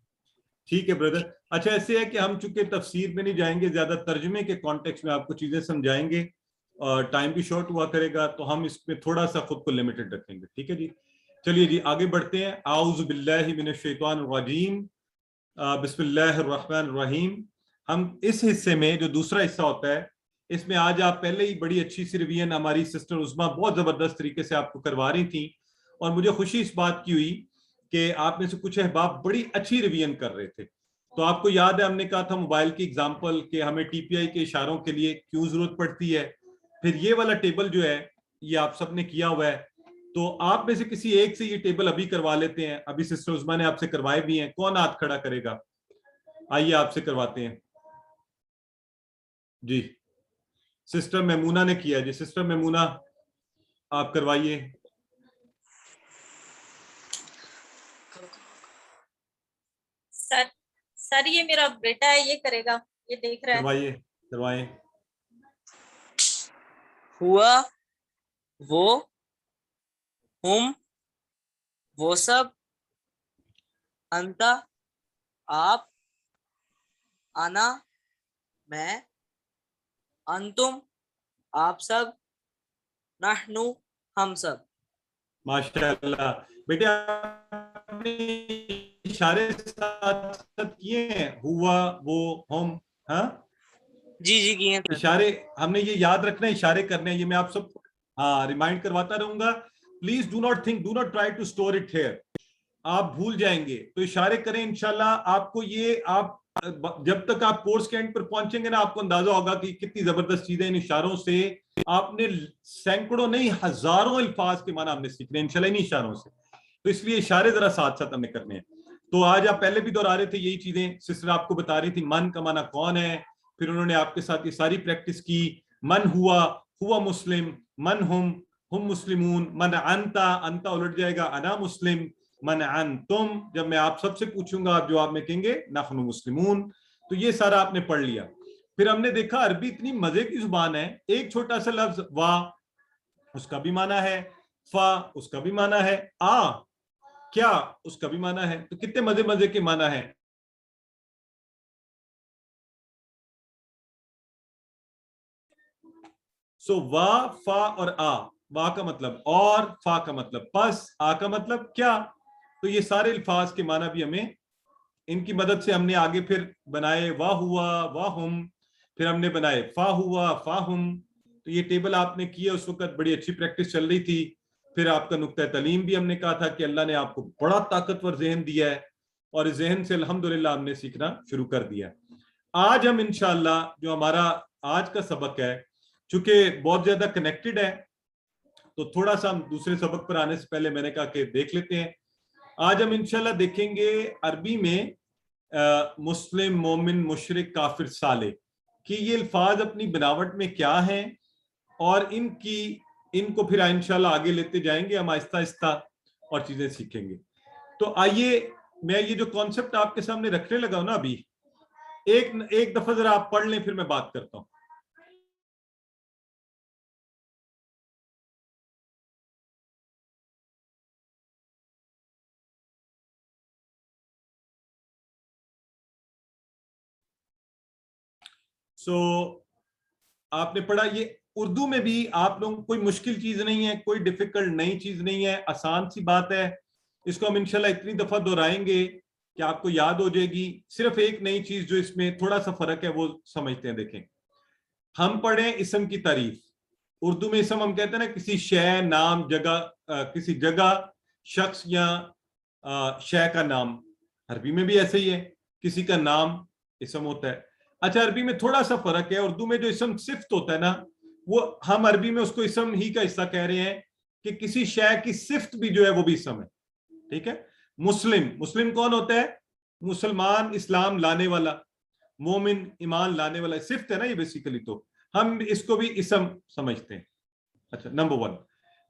ٹھیک ہے بردر۔ اچھا ایسے ہے کہ ہم چونکہ تفسیر میں نہیں جائیں گے، زیادہ ترجمے کے کانٹیکسٹ میں آپ کو چیزیں سمجھائیں گے، اور ٹائم بھی شارٹ ہوا کرے گا، تو ہم اس میں تھوڑا سا خود کو لمیٹڈ رکھیں گے، ٹھیک ہے جی۔ چلیے جی آگے بڑھتے ہیں۔ اعوذ باللہ من الشیطان الرجیم، بسم اللہ الرحمن الرحیم۔ ہم اس حصے میں جو دوسرا حصہ ہوتا ہے، اس میں آج آپ پہلے ہی بڑی اچھی سی ریویژن ہماری سسٹر عظمیٰ بہت زبردست طریقے سے آپ کو کروا رہی تھیں، اور مجھے خوشی اس بات کی ہوئی کہ آپ میں سے کچھ احباب بڑی اچھی ریویژن کر رہے تھے۔ تو آپ کو یاد ہے ہم نے کہا تھا موبائل کی اگزامپل کہ ہمیں ٹی پی آئی کے اشاروں کے لیے کیوں ضرورت پڑتی ہے، پھر یہ والا ٹیبل جو ہے یہ آپ سب نے کیا ہوا ہے، تو آپ میں سے کسی ایک سے یہ ٹیبل ابھی کروا لیتے ہیں۔ ابھی سسٹر عظمیٰ نے آپ سے کروائے بھی ہیں، کون ہاتھ کھڑا کرے گا؟ آئیے آپ سے کرواتے ہیں جی۔ سسٹر میمونہ نے کیا جی، سسٹر میمونہ آپ کروائیے۔ سر یہ میرا بیٹا ہے، یہ کرے گا، یہ دیکھ رہا ہے۔ کروائیے، کروائیں۔ ہوا، وہ، ہم، وہ سب، انتا، آپ، انا، میں، انتم، آپ سب، نحنو، ہم سب۔ ماشاء اللہ بیٹے آپ نے اشارے ساتھ ساتھ کیے ہیں، ہوا، وہ، ہم، ہاں جی جی کیے ہیں۔ اشارے ہم نے یہ یاد رکھنا ہے، اشارے کرنے ہیں، یہ میں آپ سب ہاں ریمائنڈ کرواتا رہوں گا۔ Please do not think, do not try to store it here, آپ بھول جائیں گے، تو اشارے کریں انشاءاللہ۔ آپ کو یہ آپ جب تک آپ کورس کے اینڈ پر پہنچیں گے نا، آپ کو اندازہ ہوگا کہ کتنی زبردست چیزیں ان اشاروں سے آپ نے سینکڑوں نہیں ہزاروں الفاظ کے معنی ہم نے سیکھنے انشاءاللہ ان اشاروں سے، تو اس لیے اشارے ذرا ساتھ ساتھ ہمیں کرنے ہیں۔ تو آج آپ پہلے بھی دہرا رہے تھے یہی چیزیں، سسٹر آپ کو بتا رہی تھی من کا معنی کون ہے، پھر انہوں نے آپ کے ساتھ یہ ساری پریکٹس کی۔ من ہوا، ہوا مسلم، من ہم مسلمون، من انتا، انتا الٹ جائے گا انا مسلم، من انتم جب میں آپ سب سے پوچھوں گا آپ جواب میں کہیں گے نحن مسلمون۔ تو یہ سارا آپ نے پڑھ لیا۔ پھر ہم نے دیکھا عربی اتنی مزے کی زبان ہے، ایک چھوٹا سا لفظ وا اس کا بھی معنی ہے، فا اس کا بھی معنی ہے، آ کیا اس کا بھی معنی ہے، تو کتنے مزے مزے کے معنی ہیں۔ سو وا، فا اور آ، وا کا مطلب اور، فا کا مطلب پس، آ کا مطلب کیا، تو یہ سارے الفاظ کے معنی بھی ہمیں ان کی مدد سے ہم نے آگے پھر بنائے۔ وا ہوا، وا ہم، پھر ہم نے بنائے فا ہوا، فا ہم، تو یہ ٹیبل آپ نے کیا، اس وقت بڑی اچھی پریکٹس چل رہی تھی۔ پھر آپ کا نقطہ تعلیم بھی ہم نے کہا تھا کہ اللہ نے آپ کو بڑا طاقتور ذہن دیا ہے، اور اس ذہن سے الحمدللہ ہم نے سیکھنا شروع کر دیا۔ آج ہم انشاءاللہ جو ہمارا آج کا سبق ہے، چونکہ بہت زیادہ کنیکٹڈ ہے، تو تھوڑا سا ہم دوسرے سبق پر آنے سے پہلے میں نے کہا کہ دیکھ لیتے ہیں۔ آج ہم انشاءاللہ دیکھیں گے عربی میں مسلم، مومن، مشرک، کافر، صالح کہ یہ الفاظ اپنی بناوٹ میں کیا ہیں، اور ان کو پھر انشاءاللہ آگے لیتے جائیں گے ہم آہستہ آہستہ، اور چیزیں سیکھیں گے۔ تو آئیے میں یہ جو کانسیپٹ آپ کے سامنے رکھنے لگا ہوں نا ابھی، ایک دفعہ ذرا آپ پڑھ لیں، پھر میں بات کرتا ہوں۔ آپ نے پڑھا، یہ اردو میں بھی آپ لوگ کوئی مشکل چیز نہیں ہے، کوئی ڈیفیکلٹ نئی چیز نہیں ہے، آسان سی بات ہے۔ اس کو ہم انشاءاللہ اتنی دفعہ دہرائیں گے کہ آپ کو یاد ہو جائے گی۔ صرف ایک نئی چیز جو اس میں تھوڑا سا فرق ہے وہ سمجھتے ہیں۔ دیکھیں، ہم پڑھیں اسم کی تعریف، اردو میں اسم ہم کہتے ہیں نا کسی شے، نام، جگہ، کسی جگہ، شخص یا شے کا نام۔ عربی میں بھی ایسے ہی ہے، کسی کا نام اسم ہوتا ہے۔ اچھا عربی میں تھوڑا سا فرق ہے، اردو میں جو اسم صفت ہوتا ہے نا، وہ ہم عربی میں اس کو اسم ہی کا حصہ کہہ رہے ہیں کہ کسی شے کی صفت بھی جو ہے وہ بھی اسم ہے، ٹھیک ہے۔ مسلم کون ہوتا ہے؟ مسلمان، اسلام لانے والا، مومن ایمان لانے والا، صفت ہے نا یہ بیسیکلی، تو ہم اس کو بھی اسم سمجھتے ہیں۔ اچھا نمبر 1۔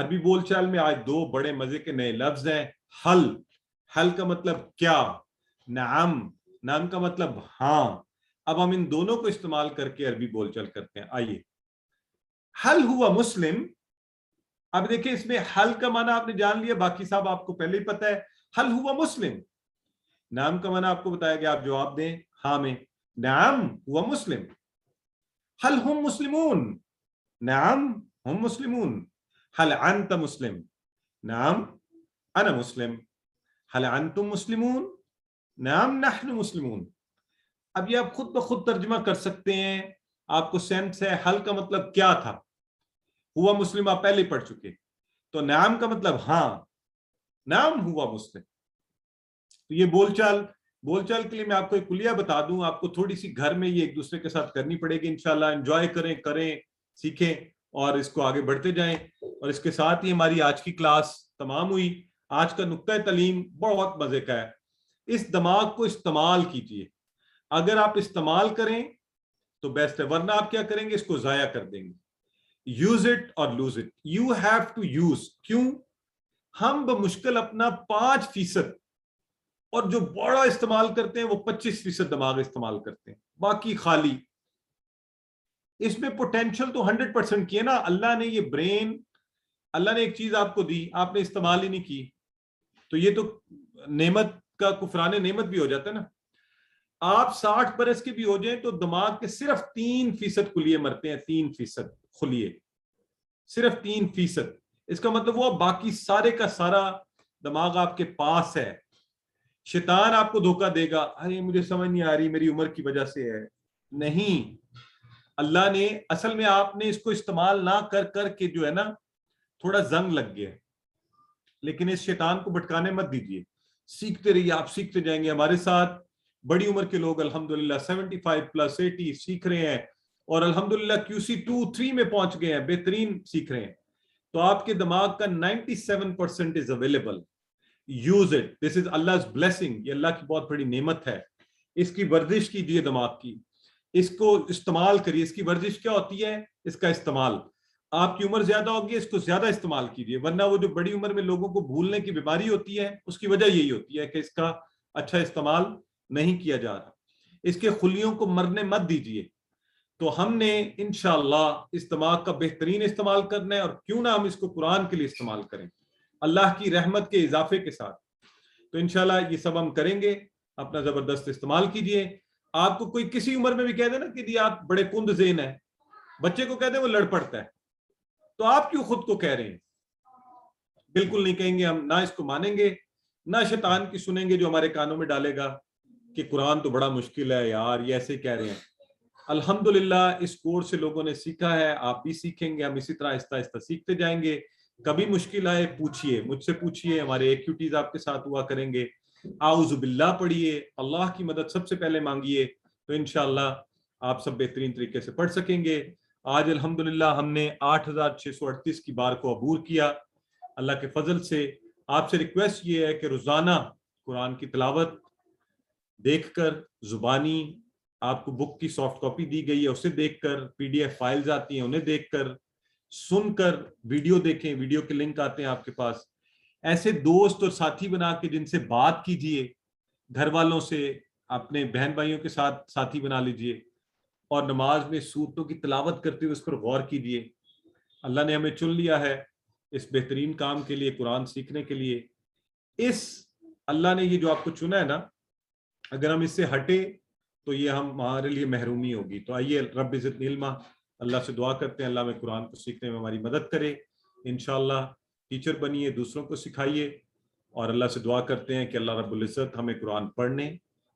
عربی بول چال میں آج دو بڑے مزے کے نئے لفظ ہیں. حل، حل کا مطلب کیا، نعم، نعم کا مطلب ہاں. اب ہم ان دونوں کو استعمال کر کے عربی بول چال کرتے ہیں. آئیے، حل ہوا مسلم. اب دیکھیں اس میں حل کا معنی آپ نے جان لیا، باقی صاحب آپ کو پہلے ہی پتا ہے. حل ہوا مسلم، نعم کا معنی آپ کو بتایا گیا، آپ جواب دیں ہاں میں. نعم ہوا مسلم. حل ہم مسلمون، نعم ہم مسلمون. حل انت مسلم، نعم انا مسلم. حل انتم مسلمون، نعم نحن مسلمون. اب یہ آپ خود بخود ترجمہ کر سکتے ہیں، آپ کو سینس ہے. حل کا مطلب کیا تھا، ہوا مسلم آپ پہلے پڑھ چکے، تو نعم کا مطلب ہاں، نعم ہوا مسلم. تو یہ بول چال کے لیے میں آپ کو ایک کلیہ بتا دوں، آپ کو تھوڑی سی گھر میں یہ ایک دوسرے کے ساتھ کرنی پڑے گی انشاءاللہ. انجوائے کریں سیکھیں اور اس کو آگے بڑھتے جائیں. اور اس کے ساتھ ہی ہماری آج کی کلاس تمام ہوئی. آج کا نقطہ تعلیم بہت مزے کا ہے. اس دماغ کو استعمال کیجیے، اگر آپ استعمال کریں تو بیسٹ ہے، ورنہ آپ کیا کریں گے، اس کو ضائع کر دیں گے. یوز اٹ اور lose it. You have to use. کیوں؟ ہم بمشکل اپنا 5% اور جو بڑا استعمال کرتے ہیں وہ 25% دماغ استعمال کرتے ہیں، باقی خالی. اس میں پوٹینشل تو 100% کی ہے نا. اللہ نے یہ برین، اللہ نے ایک چیز آپ کو دی، آپ نے استعمال ہی نہیں کی، تو یہ تو نعمت کا کفران نعمت بھی ہو جاتا ہے نا. آپ 60 برس کے بھی ہو جائیں تو دماغ کے صرف 3% خلیے مرتے ہیں. 3% خلیے، صرف 3%. اس کا مطلب وہ باقی سارے کا سارا دماغ آپ کے پاس ہے. شیطان آپ کو دھوکہ دے گا، ارے مجھے سمجھ نہیں آ رہی، میری عمر کی وجہ سے ہے. نہیں، اللہ نے اصل میں آپ نے اس کو استعمال نہ کر کے جو ہے نا تھوڑا زنگ لگ گیا. لیکن اس شیطان کو بھٹکانے مت دیجیے، سیکھتے رہیے، آپ سیکھتے جائیں گے. ہمارے ساتھ بڑی عمر کے لوگ الحمدللہ 75 80 سیکھ رہے ہیں، اور الحمدللہ QC 2-3 میں پہنچ گئے ہیں، بہترین سیکھ رہے ہیں. تو آپ کے دماغ کا 97% is available. Use it. This is Allah's blessing. یہ اللہ کی بہت بڑی نعمت ہے. اس کی ورزش کیجیے دماغ کی، اس کو استعمال کریے. اس کی ورزش کیا ہوتی ہے؟ اس کا استعمال. آپ کی عمر زیادہ ہوگی، اس کو زیادہ استعمال کیجیے، ورنہ وہ جو بڑی عمر میں لوگوں کو بھولنے کی بیماری ہوتی ہے اس کی وجہ یہی ہوتی ہے کہ اس کا اچھا استعمال نہیں کیا جا رہا. اس کے خلیوں کو مرنے مت دیجیے. تو ہم نے انشاءاللہ اس دماغ کا بہترین استعمال کرنا ہے، اور کیوں نہ ہم اس کو قرآن کے لیے استعمال کریں اللہ کی رحمت کے اضافے کے ساتھ. تو انشاءاللہ یہ سب ہم کریں گے. اپنا زبردست استعمال کیجیے. آپ کو کوئی کسی عمر میں بھی کہہ دے نا کہ آپ بڑے کند ذہن ہیں، بچے کو کہہ دیں وہ لڑ پڑتا ہے، تو آپ کیوں خود کو کہہ رہے ہیں؟ بالکل نہیں کہیں گے ہم. نہ اس کو مانیں گے، نہ شیطان کی سنیں گے جو ہمارے کانوں میں ڈالے گا کہ قرآن تو بڑا مشکل ہے یار، یہ ایسے کہہ رہے ہیں. الحمدللہ اس کورس سے لوگوں نے سیکھا ہے، آپ بھی سیکھیں گے. ہم اسی طرح آہستہ آہستہ سیکھتے جائیں گے. کبھی مشکل آئے پوچھیے، مجھ سے پوچھیے، ہمارے ایکٹیویٹیز آپ کے ساتھ ہوا کریں گے. اعوذ باللہ پڑھیے، اللہ کی مدد سب سے پہلے مانگیے، تو انشاءاللہ آپ سب بہترین طریقے سے پڑھ سکیں گے. آج الحمدللہ ہم نے 8638 کی بار کو عبور کیا اللہ کے فضل سے. آپ سے ریکویسٹ یہ ہے کہ روزانہ قرآن کی تلاوت دیکھ کر، زبانی آپ کو بک کی سافٹ کاپی دی گئی ہے اسے دیکھ کر، PDF فائلز آتی ہیں انہیں دیکھ کر، سن کر، ویڈیو دیکھیں، ویڈیو کے لنک آتے ہیں آپ کے پاس. ایسے دوست اور ساتھی بنا کے جن سے بات کیجئے، گھر والوں سے، اپنے بہن بھائیوں کے ساتھ ساتھی بنا لیجئے، اور نماز میں سورتوں کی تلاوت کرتے ہوئے اس پر غور کیجئے. اللہ نے ہمیں چن لیا ہے اس بہترین کام کے لیے، قرآن سیکھنے کے لیے. اس اللہ نے یہ جو آپ کو چنا ہے نا، اگر ہم اس سے ہٹے تو یہ ہمارے لیے محرومی ہوگی. تو آئیے رب زدنی علما، اللہ سے دعا کرتے ہیں اللہ میں قرآن کو سیکھنے میں ہماری مدد کرے. انشاءاللہ ٹیچر بنیے، دوسروں کو سکھائیے، اور اللہ سے دعا کرتے ہیں کہ اللہ رب العزت ہمیں قرآن پڑھنے،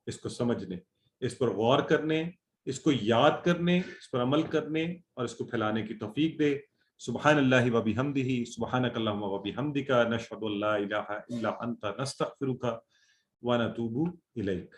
اس کو سمجھنے، اس پر غور کرنے، اس کو یاد کرنے، اس پر عمل کرنے اور اس کو پھیلانے کی توفیق دے. سبحان اللہ و بحمدہ، سبحانک اللہم و بحمدک، نشہد ان لا الہ الا انت، نستغفرک و نتوب الیک.